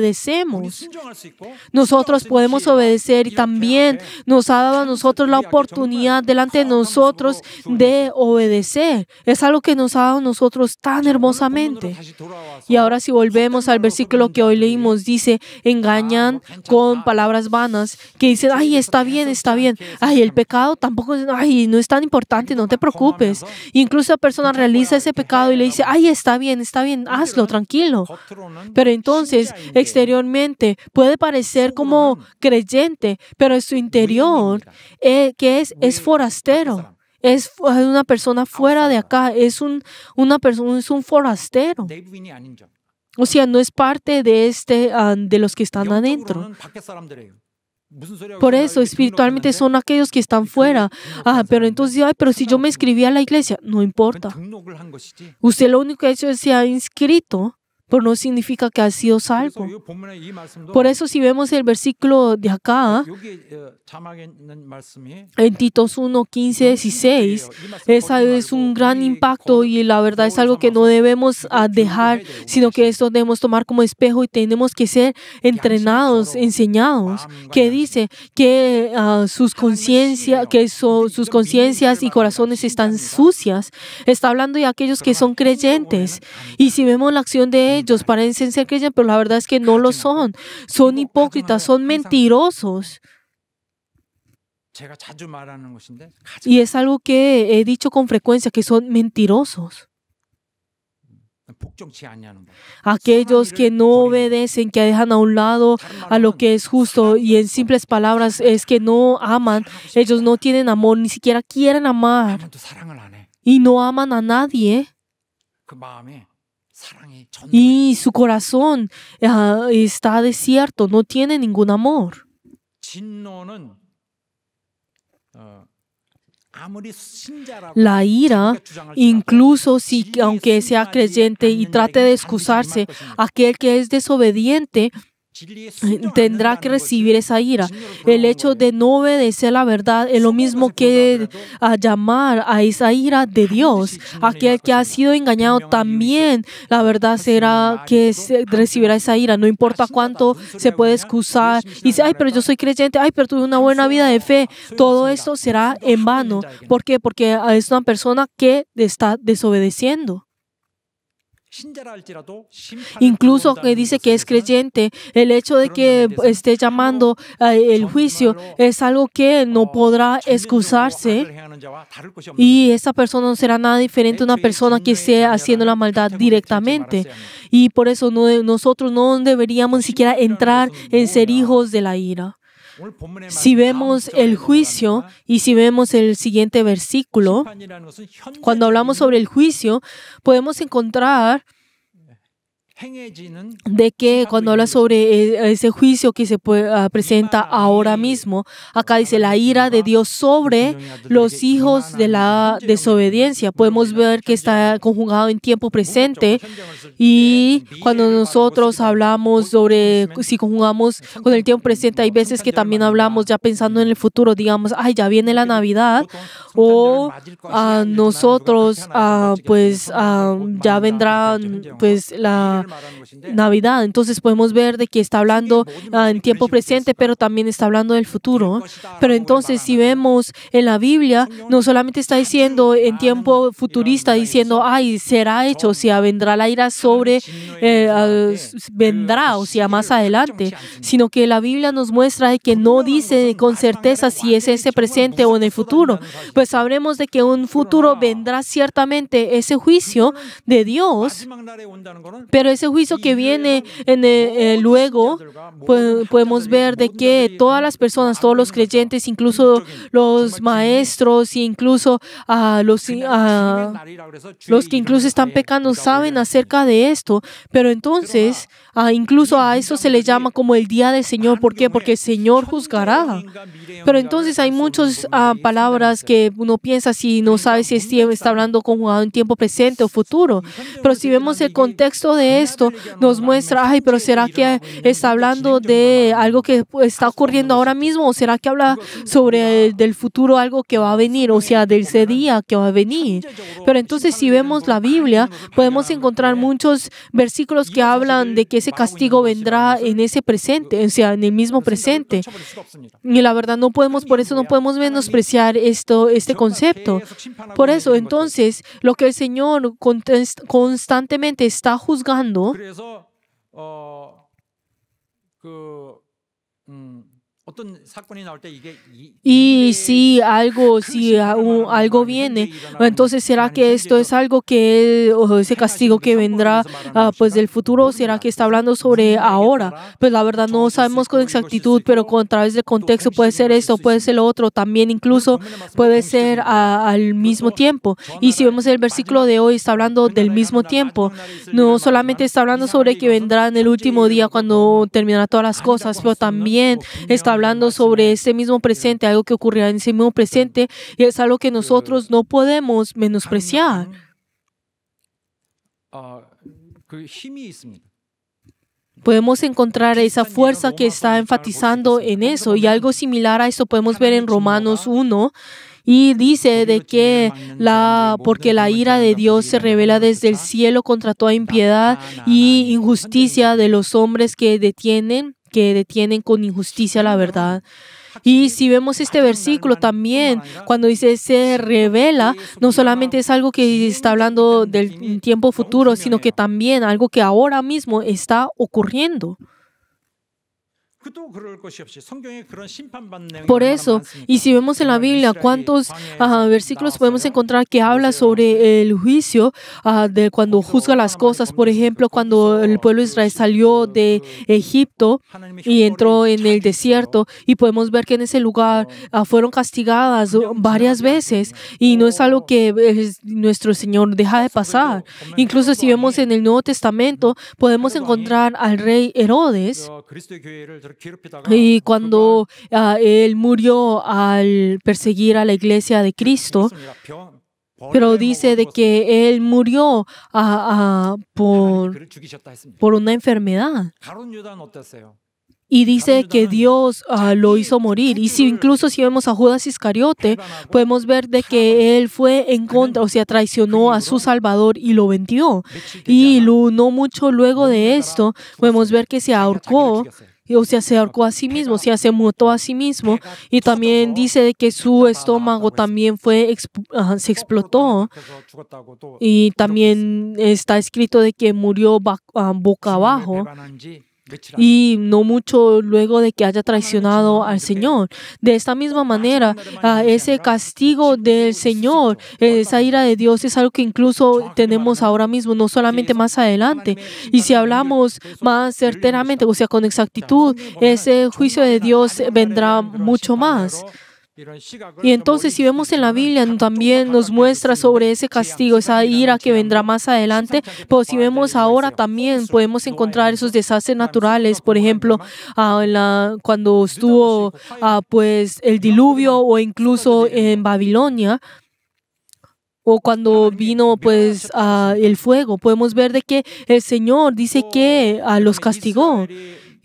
Nosotros podemos obedecer y también nos ha dado a nosotros la oportunidad delante de nosotros de obedecer. Es algo que nos ha dado a nosotros tan hermosamente. Y ahora si volvemos al versículo que hoy leímos, dice, engañan con palabras vanas, que dicen, ay, está bien, ay, el pecado tampoco, ay, no es tan importante, no te preocupes. Incluso la persona realiza ese pecado y le dice, ay, está bien, hazlo, tranquilo. Pero entonces, exteriormente puede parecer como creyente, pero en su interior, ¿qué es? Es forastero. Es una persona fuera de acá, es un forastero. O sea, no es parte de los que están adentro. Por eso, espiritualmente son aquellos que están fuera. Pero entonces, pero si yo me inscribí a la iglesia, no importa. Usted lo único que ha hecho es se ha inscrito, pero no significa que ha sido salvo. Por eso, si vemos el versículo de acá, en Titos 1, 15, 16, esa es un gran impacto y la verdad es algo que no debemos dejar, sino que esto debemos tomar como espejo y tenemos que ser entrenados, enseñados, que dice que sus conciencias y corazones están sucias. Está hablando de aquellos que son creyentes. Y si vemos la acción de ellos, parecen ser creyentes, pero la verdad es que no lo son. Son hipócritas, son mentirosos. Y es algo que he dicho con frecuencia, que son mentirosos. Aquellos que no obedecen, que dejan a un lado a lo que es justo, y en simples palabras es que no aman, ellos no tienen amor, ni siquiera quieren amar y no aman a nadie, y su corazón está desierto, no tiene ningún amor. La ira, incluso si aunque sea creyente y trate de excusarse, aquel que es desobediente tendrá que recibir esa ira. El hecho de no obedecer la verdad es lo mismo que llamar a esa ira de Dios. Aquel que ha sido engañado también, la verdad será que recibirá esa ira. No importa cuánto se puede excusar y dice, ay, pero yo soy creyente, ay, pero tuve una buena vida de fe. Todo esto será en vano. ¿Por qué? Porque es una persona que está desobedeciendo. Incluso que dice que es creyente, el hecho de que esté llamando el juicio es algo que no podrá excusarse, y esa persona no será nada diferente a una persona que esté haciendo la maldad directamente. Y por eso nosotros no deberíamos ni siquiera entrar en ser hijos de la ira. Si vemos el juicio y si vemos el siguiente versículo, cuando hablamos sobre el juicio, podemos encontrar de que cuando habla sobre ese juicio que se presenta ahora mismo, acá dice la ira de Dios sobre los hijos de la desobediencia. Podemos ver que está conjugado en tiempo presente, y cuando nosotros hablamos sobre, si conjugamos con el tiempo presente, hay veces que también hablamos ya pensando en el futuro, digamos, ay, ya viene la Navidad, o nosotros ya vendrá pues la Navidad. Entonces podemos ver de que está hablando en tiempo presente, pero también está hablando del futuro. Pero entonces si vemos en la Biblia, no solamente está diciendo en tiempo futurista, diciendo, ay, será hecho, o sea, vendrá la ira sobre, vendrá, o sea, más adelante, sino que la Biblia nos muestra de que no dice con certeza si es ese presente o en el futuro. Pues sabremos de que en un futuro vendrá ciertamente ese juicio de Dios, pero ese juicio que viene luego, podemos ver de que todas las personas, todos los creyentes, incluso los maestros e incluso los que incluso están pecando, saben acerca de esto. Pero entonces, incluso a eso se le llama como el día del Señor. ¿Por qué? Porque el Señor juzgará. Pero entonces hay muchas palabras que uno piensa si no sabe si está hablando conjugado en tiempo presente o futuro. Pero si vemos el contexto de esto, nos muestra, ay, pero ¿será que está hablando de algo que está ocurriendo ahora mismo? ¿O será que habla sobre del futuro, algo que va a venir? O sea, de ese día que va a venir. Pero entonces si vemos la Biblia, podemos encontrar muchos versículos que hablan de que ese castigo vendrá en ese presente, o sea, en el mismo presente. Y la verdad por eso no podemos menospreciar este concepto. Por eso, entonces, lo que el Señor constantemente está juzgando, y si algo viene, entonces ¿será que esto es algo que ese castigo que vendrá pues del futuro? ¿Será que está hablando sobre ahora? Pues la verdad no sabemos con exactitud, pero a través del contexto puede ser esto, puede ser lo otro, también incluso puede ser al mismo tiempo. Y si vemos el versículo de hoy, está hablando del mismo tiempo. No solamente está hablando sobre que vendrá en el último día cuando terminará todas las cosas, pero también está hablando sobre ese mismo presente, algo que ocurrirá en ese mismo presente, y es algo que nosotros no podemos menospreciar. Podemos encontrar esa fuerza que está enfatizando en eso, y algo similar a eso podemos ver en Romanos 1, y dice de que porque la ira de Dios se revela desde el cielo contra toda impiedad y injusticia de los hombres que detienen con injusticia la verdad. Y si vemos este versículo también, cuando dice se revela, no solamente es algo que está hablando del tiempo futuro, sino que también algo que ahora mismo está ocurriendo. Por eso, y si vemos en la Biblia cuántos versículos podemos encontrar que habla sobre el juicio de cuando juzga las cosas. Por ejemplo, cuando el pueblo de Israel salió de Egipto y entró en el desierto, y podemos ver que en ese lugar fueron castigadas varias veces, y no es algo que nuestro Señor deja de pasar. Incluso si vemos en el Nuevo Testamento, podemos encontrar al rey Herodes, y cuando él murió al perseguir a la iglesia de Cristo, pero dice de que él murió por una enfermedad. Y dice que Dios lo hizo morir. Y incluso si vemos a Judas Iscariote, podemos ver de que él fue en contra, o sea, traicionó a su Salvador y lo vendió. Y no mucho luego de esto, podemos ver que se ahorcó. O sea, se ahorcó a sí mismo, o sea, se mató a sí mismo. Y también dice de que su estómago también se explotó. Y también está escrito de que murió boca abajo. Y no mucho luego de que haya traicionado al Señor. De esta misma manera, ese castigo del Señor, esa ira de Dios es algo que incluso tenemos ahora mismo, no solamente más adelante. Y si hablamos más certeramente, o sea, con exactitud, ese juicio de Dios vendrá mucho más. Y entonces, si vemos en la Biblia, también nos muestra sobre ese castigo, esa ira que vendrá más adelante. Pero si vemos ahora, también podemos encontrar esos desastres naturales. Por ejemplo, cuando estuvo pues el diluvio, o incluso en Babilonia, o cuando vino pues el fuego, podemos ver de que el Señor dice que los castigó.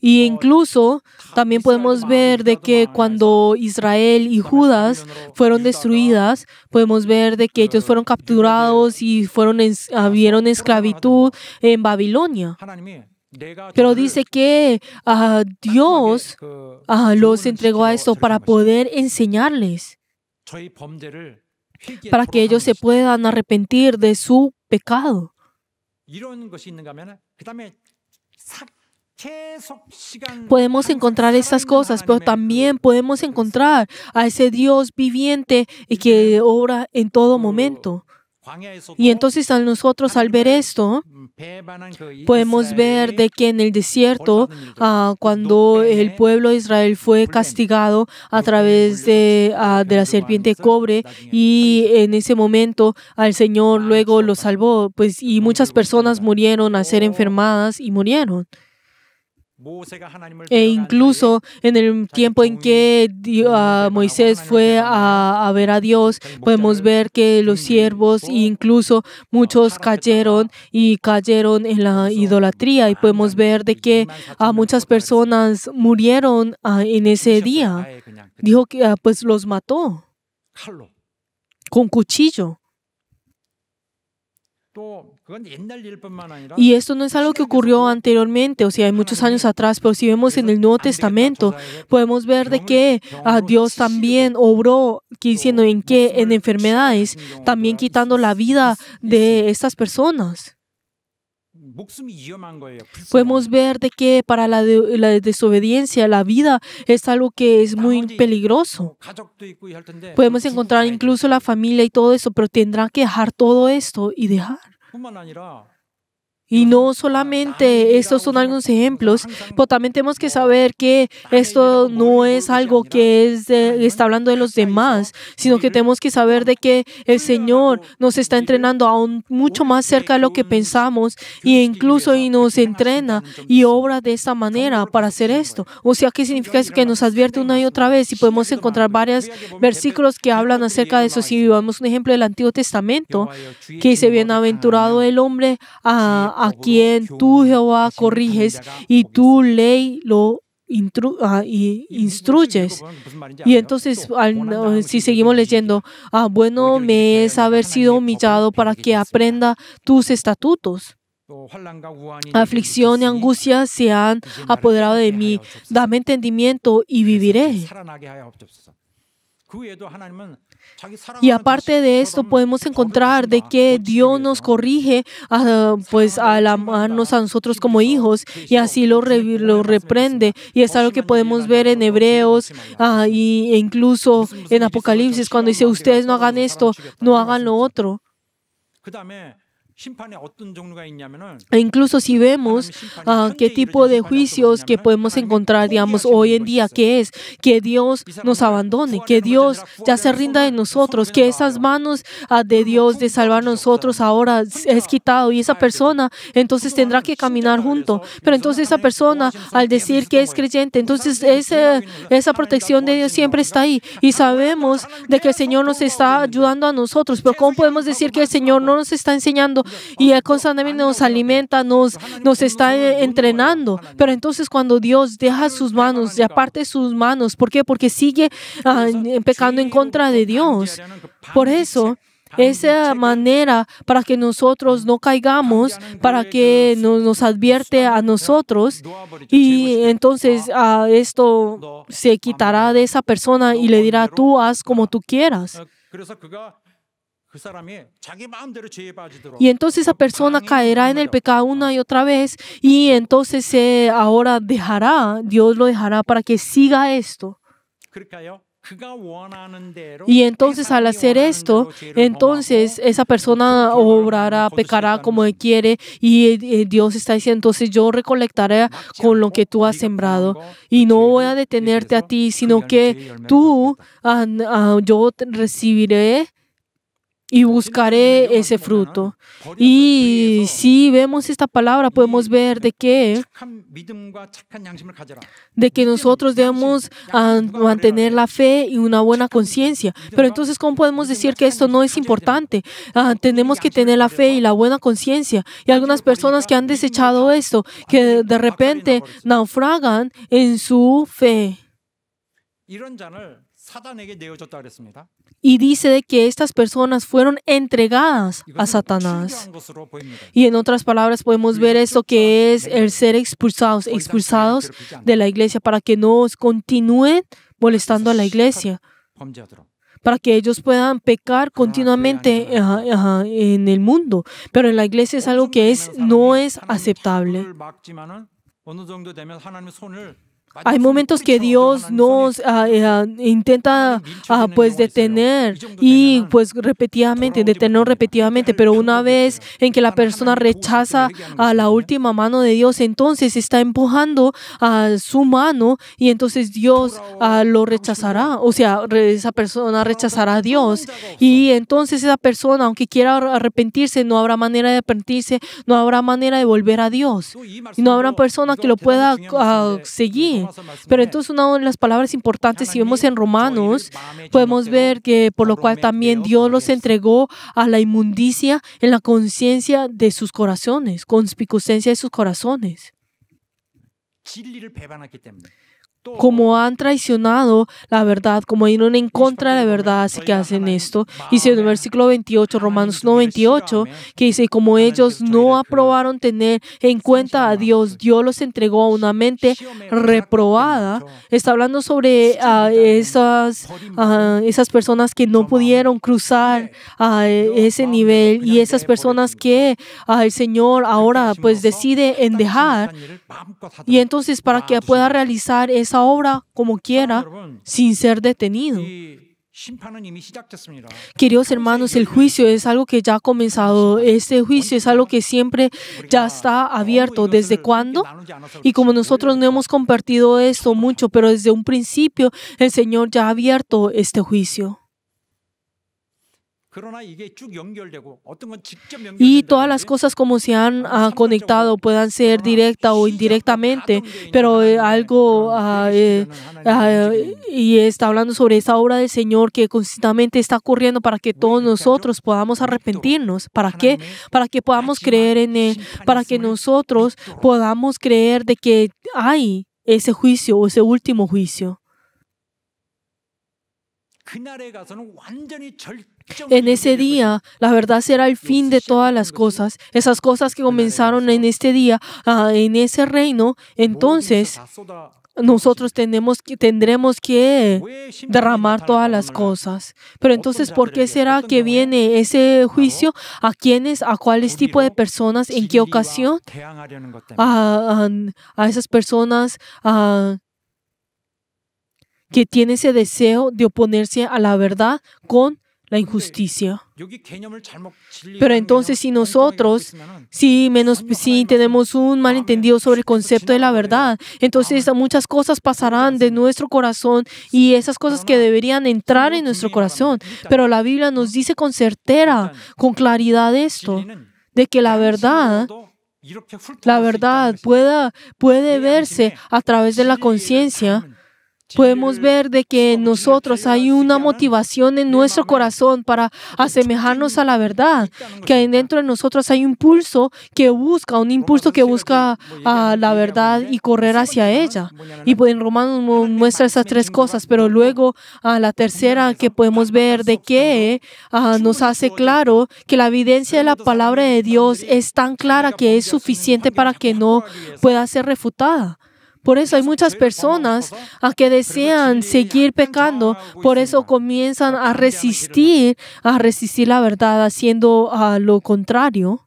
Y incluso también podemos ver de que cuando Israel y Judas fueron destruidas, podemos ver de que ellos fueron capturados y vieron esclavitud en Babilonia. Pero dice que Dios los entregó a esto para poder enseñarles, para que ellos se puedan arrepentir de su pecado. Podemos encontrar estas cosas, pero también podemos encontrar a ese Dios viviente y que obra en todo momento. Y entonces nosotros al ver esto, podemos ver de que en el desierto, cuando el pueblo de Israel fue castigado a través de la serpiente de cobre, y en ese momento al Señor luego lo salvó, pues, y muchas personas murieron al ser enfermadas y murieron. E incluso en el tiempo en que Moisés fue a ver a Dios, podemos ver que los siervos e incluso muchos cayeron en la idolatría, y podemos ver de que muchas personas murieron en ese día. Dijo que pues los mató con cuchillo. Y esto no es algo que ocurrió anteriormente, o sea, hay muchos años atrás, pero si vemos en el Nuevo Testamento, podemos ver de que Dios también obró, diciendo en enfermedades, también quitando la vida de estas personas. Podemos ver de que para la desobediencia, la vida es algo que es muy peligroso. Podemos encontrar incluso la familia y todo eso, pero tendrán que dejar todo esto y dejar. Y no solamente estos son algunos ejemplos, pero también tenemos que saber que esto no es algo que está hablando de los demás, sino que tenemos que saber de que el Señor nos está entrenando aún mucho más cerca de lo que pensamos, e incluso nos entrena y obra de esta manera para hacer esto. O sea, ¿qué significa eso? Que nos advierte una y otra vez, y podemos encontrar varios versículos que hablan acerca de eso. Si vemos un ejemplo del Antiguo Testamento, que dice: bienaventurado el hombre a quien tú, Jehová, corriges y tu ley lo instruyes. Y entonces, si seguimos leyendo, bueno me es haber sido humillado para que aprenda tus estatutos. Aflicción y angustia se han apoderado de mí. Dame entendimiento y viviré. Y aparte de esto, podemos encontrar de que Dios nos corrige pues al amarnos a nosotros como hijos y así lo reprende. Y es algo que podemos ver en Hebreos e incluso en Apocalipsis cuando dice, ustedes no hagan esto, no hagan lo otro. E incluso si vemos qué tipo de juicios que podemos encontrar, digamos, hoy en día, que es que Dios nos abandone, que Dios ya se rinda de nosotros, que esas manos de Dios de salvar a nosotros ahora es quitado y esa persona entonces tendrá que caminar junto. Pero entonces esa persona, al decir que es creyente, entonces esa protección de Dios siempre está ahí y sabemos de que el Señor nos está ayudando a nosotros. Pero ¿cómo podemos decir que el Señor no nos está enseñando y Él constantemente nos alimenta, nos está entrenando? Pero entonces cuando Dios deja sus manos, y aparte sus manos, ¿por qué? Porque sigue pecando en contra de Dios. Por eso, esa manera para que nosotros no caigamos, para que nos advierte a nosotros y entonces esto se quitará de esa persona y le dirá, tú haz como tú quieras. Y entonces esa persona caerá en el pecado una y otra vez y entonces ahora Dios lo dejará para que siga esto. Y entonces al hacer esto, entonces esa persona pecará como Él quiere y Dios está diciendo, entonces yo recolectaré con lo que tú has sembrado y no voy a detenerte a ti, sino que tú, yo recibiré y buscaré ese fruto. Y si vemos esta palabra, podemos ver de que nosotros debemos mantener la fe y una buena conciencia. Pero entonces, ¿cómo podemos decir que esto no es importante? Tenemos que tener la fe y la buena conciencia. Y algunas personas que han desechado esto, que de repente naufragan en su fe. Y dice de que estas personas fueron entregadas a Satanás. Y en otras palabras podemos ver esto que es el ser expulsados de la iglesia para que no continúen molestando a la iglesia, para que ellos puedan pecar continuamente en el mundo. Pero en la iglesia es algo que no es aceptable. Hay momentos que Dios nos intenta pues detener y pues detenernos repetidamente, pero una vez en que la persona rechaza a la última mano de Dios, entonces está empujando a su mano y entonces Dios lo rechazará, o sea, esa persona rechazará a Dios y entonces esa persona, aunque quiera arrepentirse, no habrá manera de arrepentirse, no habrá manera de volver a Dios y no habrá persona que lo pueda seguir. Pero entonces una de las palabras importantes, si vemos en Romanos, podemos ver que por lo cual también Dios los entregó a la inmundicia en la conciencia de sus corazones, conspicucencia de sus corazones. Como han traicionado la verdad, como iban en contra de la verdad, así que hacen esto. Dice en el versículo 28, Romanos 1:28, que dice, como ellos no aprobaron tener en cuenta a Dios, Dios los entregó a una mente reprobada. Está hablando sobre esas personas que no pudieron cruzar ese nivel y esas personas que el Señor ahora pues decide en dejar. Y entonces para que pueda realizar esa obra como quiera sin ser detenido. Queridos hermanos, el juicio es algo que ya ha comenzado. Este juicio es algo que siempre ya está abierto. ¿Desde cuándo? Y como nosotros no hemos compartido esto mucho, pero desde un principio el Señor ya ha abierto este juicio. Y todas las cosas como se han conectado puedan ser directa o indirectamente, pero algo y está hablando sobre esa obra del Señor que constantemente está ocurriendo para que todos nosotros podamos arrepentirnos. ¿Para qué? Para que podamos creer en Él, para que nosotros podamos creer de que hay ese juicio o ese último juicio. En ese día, la verdad será el fin de todas las cosas. Esas cosas que comenzaron en este día, en ese reino, entonces nosotros tendremos que derramar todas las cosas. Pero entonces, ¿por qué será que viene ese juicio? ¿A quiénes? ¿A cuáles tipos de personas? ¿En qué ocasión? A esas personas que tienen ese deseo de oponerse a la verdad con la injusticia. Pero entonces, si nosotros, si tenemos un malentendido sobre el concepto de la verdad, entonces muchas cosas pasarán de nuestro corazón y esas cosas que deberían entrar en nuestro corazón. Pero la Biblia nos dice con certeza, con claridad esto, de que la verdad puede verse a través de la conciencia. Podemos ver de que en nosotros hay una motivación en nuestro corazón para asemejarnos a la verdad, que dentro de nosotros hay un impulso que busca la verdad y correr hacia ella. Y pues en Romanos muestra esas tres cosas, pero luego la tercera que podemos ver de que nos hace claro que la evidencia de la palabra de Dios es tan clara que es suficiente para que no pueda ser refutada. Por eso hay muchas personas que desean seguir pecando, por eso comienzan a resistir la verdad, haciendo lo contrario,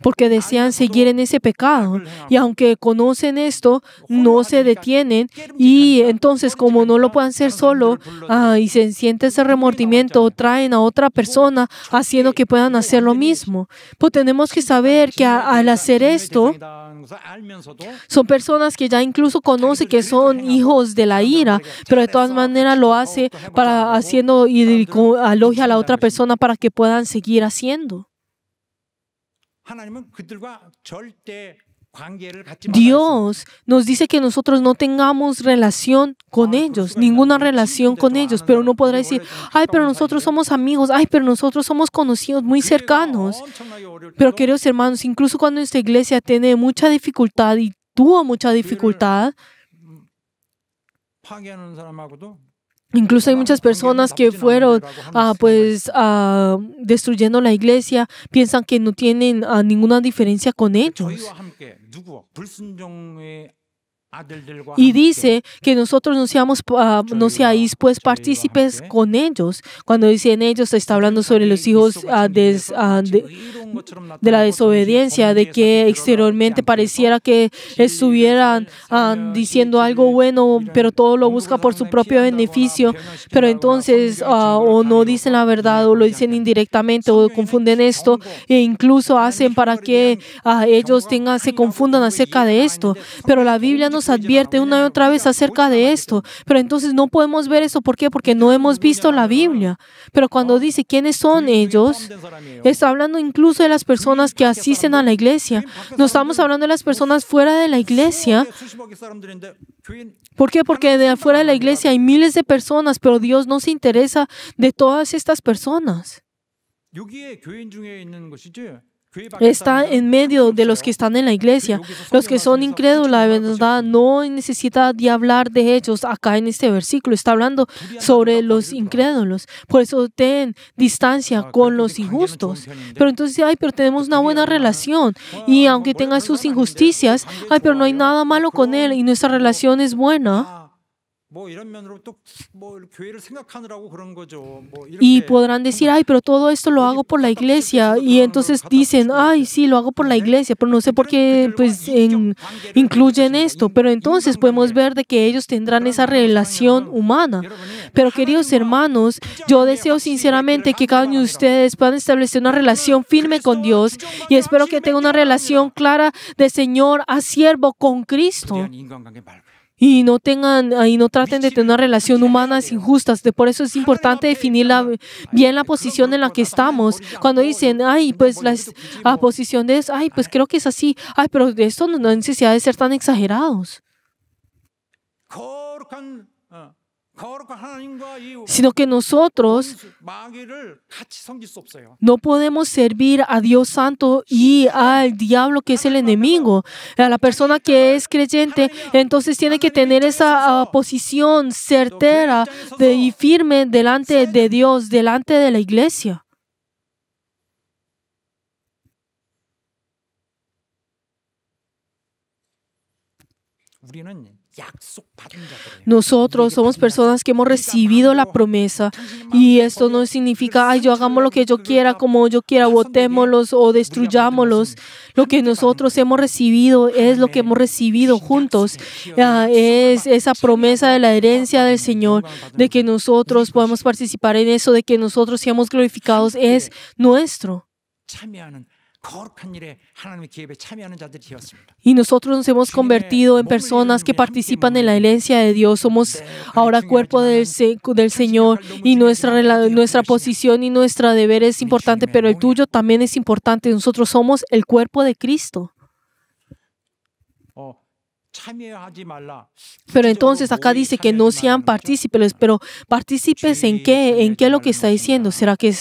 porque desean seguir en ese pecado. Y aunque conocen esto, no se detienen. Y entonces, como no lo pueden hacer solo y se siente ese remordimiento, traen a otra persona haciendo que puedan hacer lo mismo. Pues tenemos que saber que al hacer esto, son personas que ya incluso conocen que son hijos de la ira, pero de todas maneras lo hace haciendo y aloja a la otra persona para que puedan seguir haciendo. Dios nos dice que nosotros no tengamos relación con ellos, ninguna relación con ellos, pero uno podrá decir, ay, pero nosotros somos amigos, ay, pero nosotros somos conocidos muy cercanos. Pero queridos hermanos, incluso cuando esta iglesia tiene mucha dificultad y tuvo mucha dificultad, incluso hay muchas personas que fueron destruyendo la iglesia, piensan que no tienen ninguna diferencia con ellos. Y dice que nosotros no seáis pues partícipes con ellos. Cuando dicen ellos, está hablando sobre los hijos de la desobediencia, de que exteriormente pareciera que estuvieran diciendo algo bueno, pero todo lo busca por su propio beneficio. Pero entonces o no dicen la verdad o lo dicen indirectamente o confunden esto e incluso hacen para que ellos se confundan acerca de esto. Pero la Biblia nos advierte una y otra vez acerca de esto, pero entonces no podemos ver eso. ¿Por qué? Porque no hemos visto la Biblia. Pero cuando dice quiénes son ellos, está hablando incluso de las personas que asisten a la iglesia. No estamos hablando de las personas fuera de la iglesia. ¿Por qué? Porque de afuera de la iglesia hay miles de personas, pero Dios no se interesa de todas estas personas. Está en medio de los que están en la iglesia. Los que son incrédulos, la verdad, no necesita de hablar de ellos acá en este versículo. Está hablando sobre los incrédulos. Por eso ten distancia con los injustos. Pero entonces, pero tenemos una buena relación. Y aunque tenga sus injusticias, pero no hay nada malo con él y nuestra relación es buena. Y podrán decir, pero todo esto lo hago por la iglesia. Y entonces dicen, sí, lo hago por la iglesia, pero no sé por qué incluyen esto. Pero entonces podemos ver de que ellos tendrán esa relación humana. Pero queridos hermanos, yo deseo sinceramente que cada uno de ustedes puedan establecer una relación firme con Dios y espero que tengan una relación clara de Señor a siervo con Cristo. Y no traten de tener una relación humanas injustas. Por eso es importante definir bien la posición en la que estamos. Cuando dicen, pues la posición de pues creo que es así. Pero de esto no hay necesidad de ser tan exagerados. Sino que nosotros no podemos servir a Dios Santo y al diablo, que es el enemigo. A la persona que es creyente, entonces tiene que tener esa posición certera y firme delante de Dios, delante de la iglesia. Nosotros somos personas que hemos recibido la promesa y esto no significa, ay, yo hagamos lo que yo quiera, como yo quiera, botémoslos o destruyámoslos. Lo que nosotros hemos recibido es lo que hemos recibido juntos. Es esa promesa de la herencia del Señor, de que nosotros podemos participar en eso, de que nosotros seamos glorificados, es nuestro. Y nosotros nos hemos convertido en personas que participan en la herencia de Dios. Somos ahora cuerpo del Señor y nuestra posición y nuestro deber es importante, pero el tuyo también es importante. Nosotros somos el cuerpo de Cristo. Pero entonces acá dice que no sean partícipes, pero partícipes ¿en qué? ¿En qué es lo que está diciendo? ¿Será que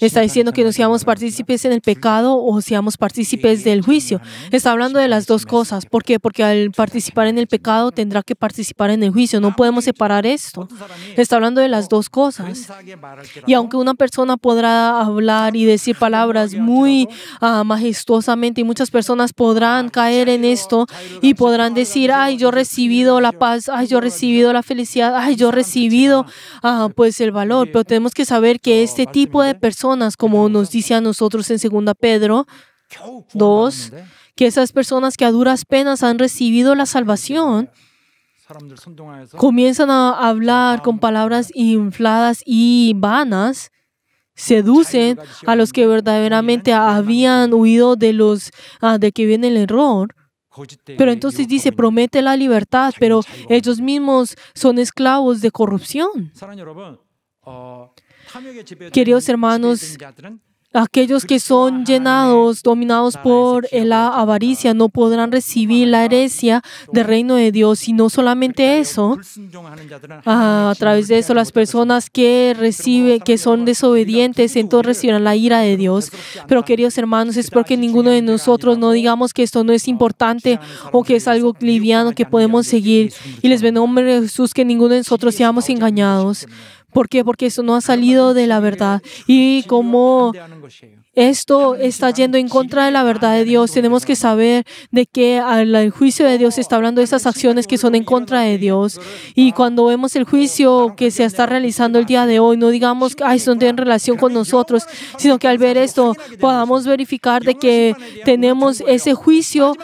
está diciendo que no seamos partícipes en el pecado o seamos partícipes del juicio? Está hablando de las dos cosas. ¿Por qué? Porque al participar en el pecado tendrá que participar en el juicio. No podemos separar esto. Está hablando de las dos cosas. Y aunque una persona podrá hablar y decir palabras muy majestuosamente y muchas personas podrán caer en esto y podrán decir, ay, yo he recibido la paz, ay, yo he recibido la felicidad, ay, yo he recibido pues el valor. Pero tenemos que saber que este tipo de personas, como nos dice a nosotros en 2 Pedro 2, que esas personas que a duras penas han recibido la salvación, comienzan a hablar con palabras infladas y vanas, seducen a los que verdaderamente habían huido de que viene el error. Pero entonces dice, promete la libertad, pero ellos mismos son esclavos de corrupción. Queridos hermanos, aquellos que son dominados por la avaricia, no podrán recibir la herencia del reino de Dios. Y no solamente eso, a través de eso, las personas que son desobedientes, entonces recibirán la ira de Dios. Pero queridos hermanos, espero que ninguno de nosotros no digamos que esto no es importante o que es algo liviano que podemos seguir. Y les ven en nombre de Jesús que ninguno de nosotros seamos engañados. ¿Por qué? Porque esto no ha salido de la verdad. Y como esto está yendo en contra de la verdad de Dios, tenemos que saber de que el juicio de Dios está hablando de esas acciones que son en contra de Dios. Y cuando vemos el juicio que se está realizando el día de hoy, no digamos que eso no tiene relación con nosotros, sino que al ver esto podamos verificar de que tenemos ese juicio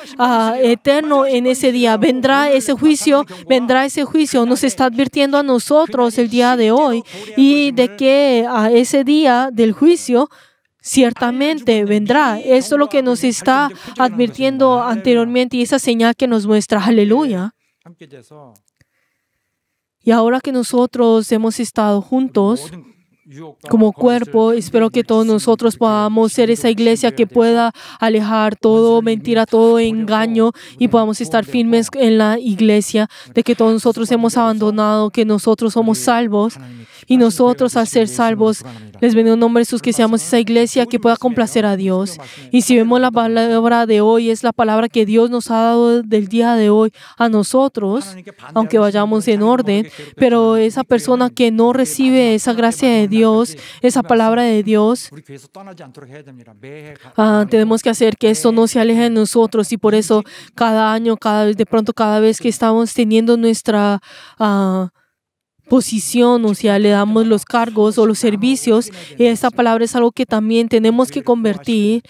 eterno en ese día. Vendrá ese juicio, nos está advirtiendo a nosotros el día de hoy y de que a ese día del juicio ciertamente vendrá. Esto es lo que nos está advirtiendo anteriormente y esa señal que nos muestra. Aleluya. Y ahora que nosotros hemos estado juntos como cuerpo, espero que todos nosotros podamos ser esa iglesia que pueda alejar todo mentira, todo engaño y podamos estar firmes en la iglesia de que todos nosotros hemos abandonado, que nosotros somos salvos y nosotros al ser salvos les bendigo en nombre de Jesús que seamos esa iglesia que pueda complacer a Dios. Y si vemos la palabra de hoy, es la palabra que Dios nos ha dado del día de hoy a nosotros, aunque vayamos en orden, pero esa persona que no recibe esa gracia de Dios, esa palabra de Dios, tenemos que hacer que esto no se aleje de nosotros y por eso cada año, cada vez que estamos teniendo nuestra posición, o sea, le damos los cargos o los servicios, y esta palabra es algo que también tenemos que convertir,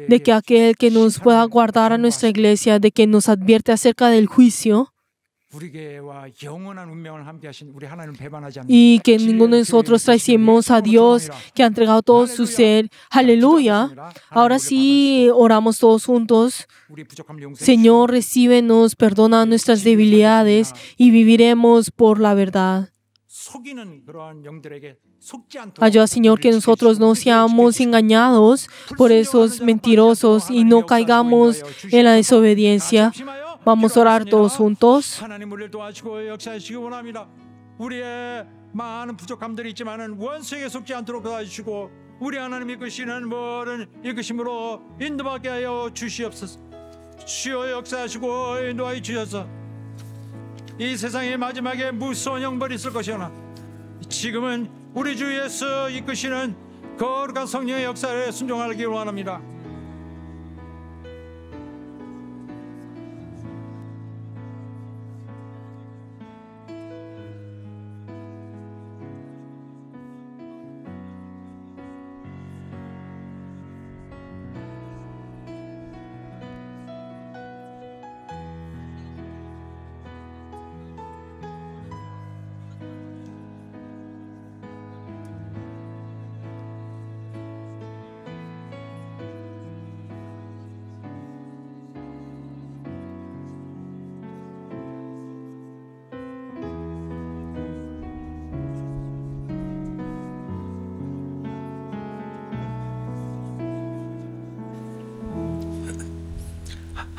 de que aquel que nos pueda guardar a nuestra iglesia, de que nos advierte acerca del juicio, y que ninguno de nosotros traicionemos a Dios que ha entregado todo su ser. Aleluya. Ahora sí oramos todos juntos. Señor, recíbenos, perdona nuestras debilidades y viviremos por la verdad. Ayuda, Señor, que nosotros no seamos engañados por esos mentirosos y no caigamos en la desobediencia. Vamos a orar todos juntos. 주여 역사하시고 인도하여 주셔서 이 세상의 마지막에 무서운 형벌이 있을 것이오나 지금은 우리 주 예수 이끄시는 거룩한 성령의 역사에 순종하기를 원합니다.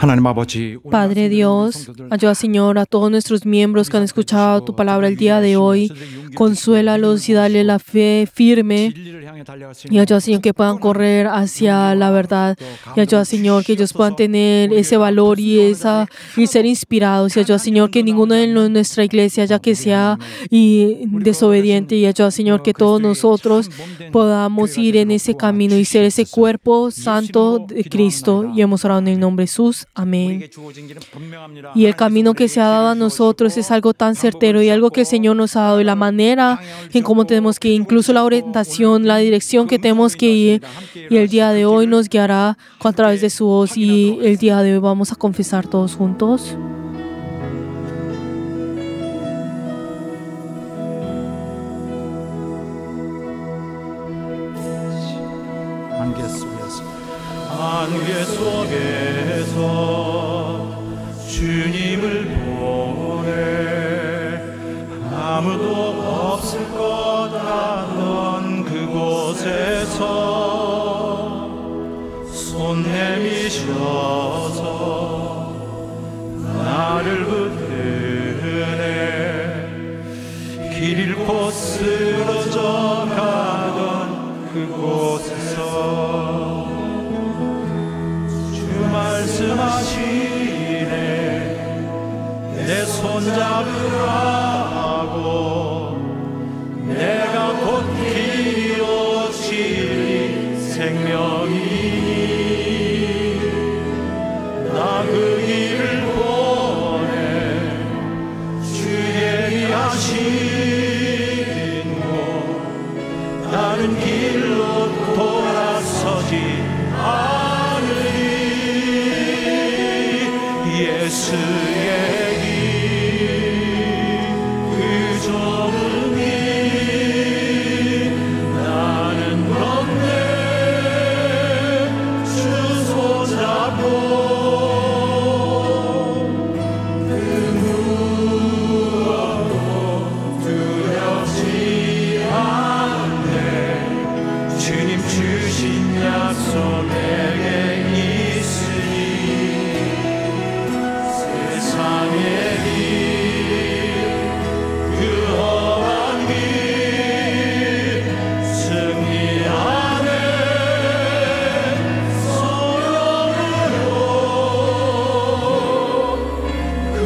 하나님 아버지, 오늘 Padre 말씀 Dios, 들은 성도들 ayuda, Señor, a todos nuestros miembros que han escuchado tu palabra el día de hoy. Consuélalos y dale la fe firme. 진리를 향해 달려갈 수 Y ayuda, Señor, que puedan correr hacia la verdad. Y ayuda, Señor, que ellos puedan tener ese valor y ser inspirados. Y ayuda, Señor, que ninguno de nuestra iglesia, ya que sea desobediente. Y ayuda, Señor, que todos nosotros podamos ir en ese camino y ser ese cuerpo santo de Cristo. Y hemos orado en el nombre de Jesús. Amén. Y el camino que se ha dado a nosotros es algo tan certero y algo que el Señor nos ha dado y la manera en cómo tenemos que ir, incluso la orientación, la dirección que tenemos que ir. Y el día de hoy nos guiará a través de su voz y el día de hoy vamos a confesar todos juntos. 안개 속에서 주님을 보내 아무도 없을 것 같던 그곳에서 손 내미셔서 나를 붙드네 길 잃고 쓰러져 가던 그곳에서 말씀하시네 내 손잡으라고 내가 곧 길이요 진리 생명이니 나 그 길을 보내 주 예비하신 곳 다른 길로 돌아서지 예수의 길 그 좋은 길 나는 걷네 주 손잡고 그 무엇도 두렵지 않네 주님 주신 약속 내게 있으니 세상의 길, 그 험한 길, 승리하네 소명으로 그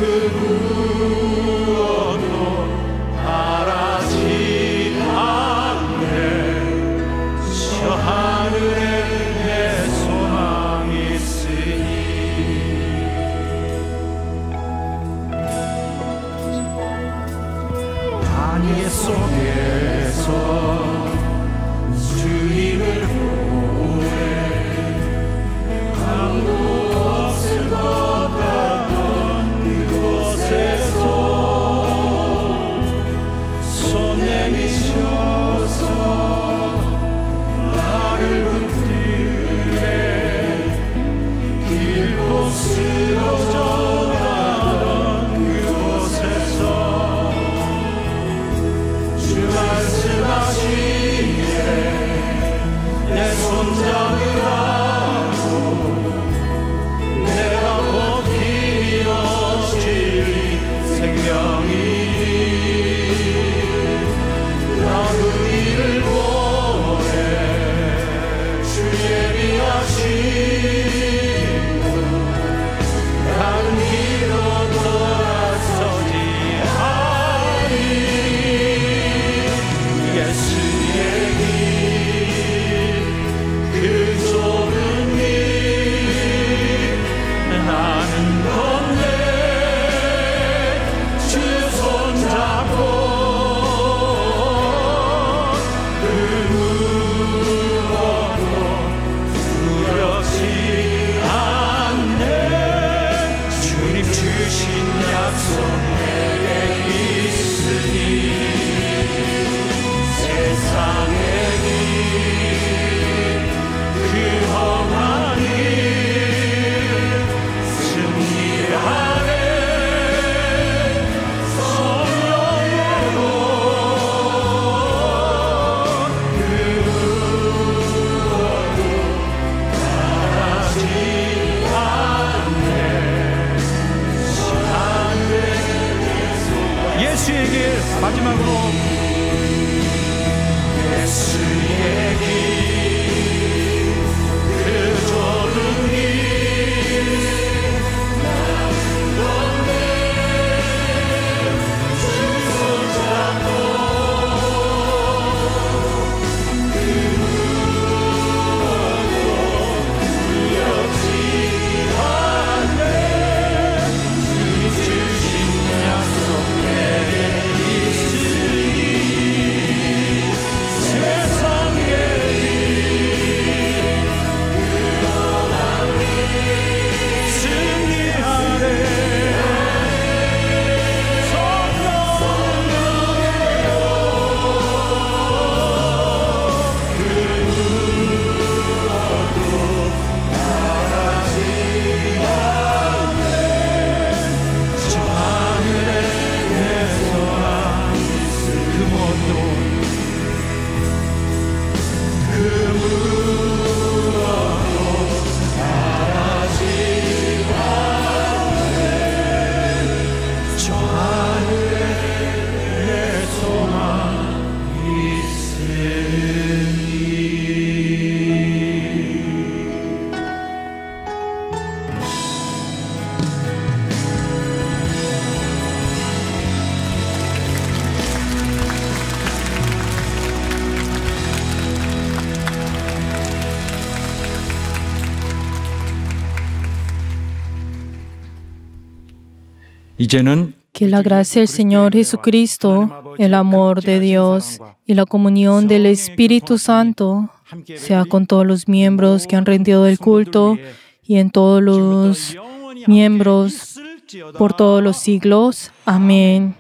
무엇도 바라지 않네 저 하늘에 내 소망이 있으니 안개 속에서 주님을 보내 아무도 없을 것 같던 그곳에서 손 내미셔서 나를 붙들래 길고 쓰러져 가던 그곳에서 말씀하시네 내 손잡으라고 내가 곧 길이요 진리 생명이니 나 그 길을 보내 주 예비하신 곳 다른 길로 돌아서지 않으리 예수의 길, 그 좁은 길, 나는 걷네 주 손잡고 그 무엇도 두렵지 않네 주님 주신 약속 내게 있으니 세상의 길, 그 험한 길, 승리하네 성령으로 그 무엇도 바라지 않네 마지막으로 예수의 길그 좁은 이제는 Que la gracia del Señor Jesucristo, el amor de Dios y la comunión del Espíritu Santo sea con todos los miembros que han rendido el culto y en todos los miembros por todos los siglos. Amén.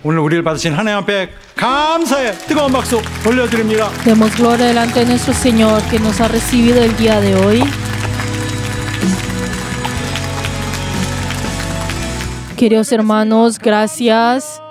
오늘 우리를 받으신 하나님 앞에 감사의 뜨거운 박수 올려드립니다. Demos gloria delante de nuestro Señor que nos ha recibido el día de hoy. Queridos hermanos, gracias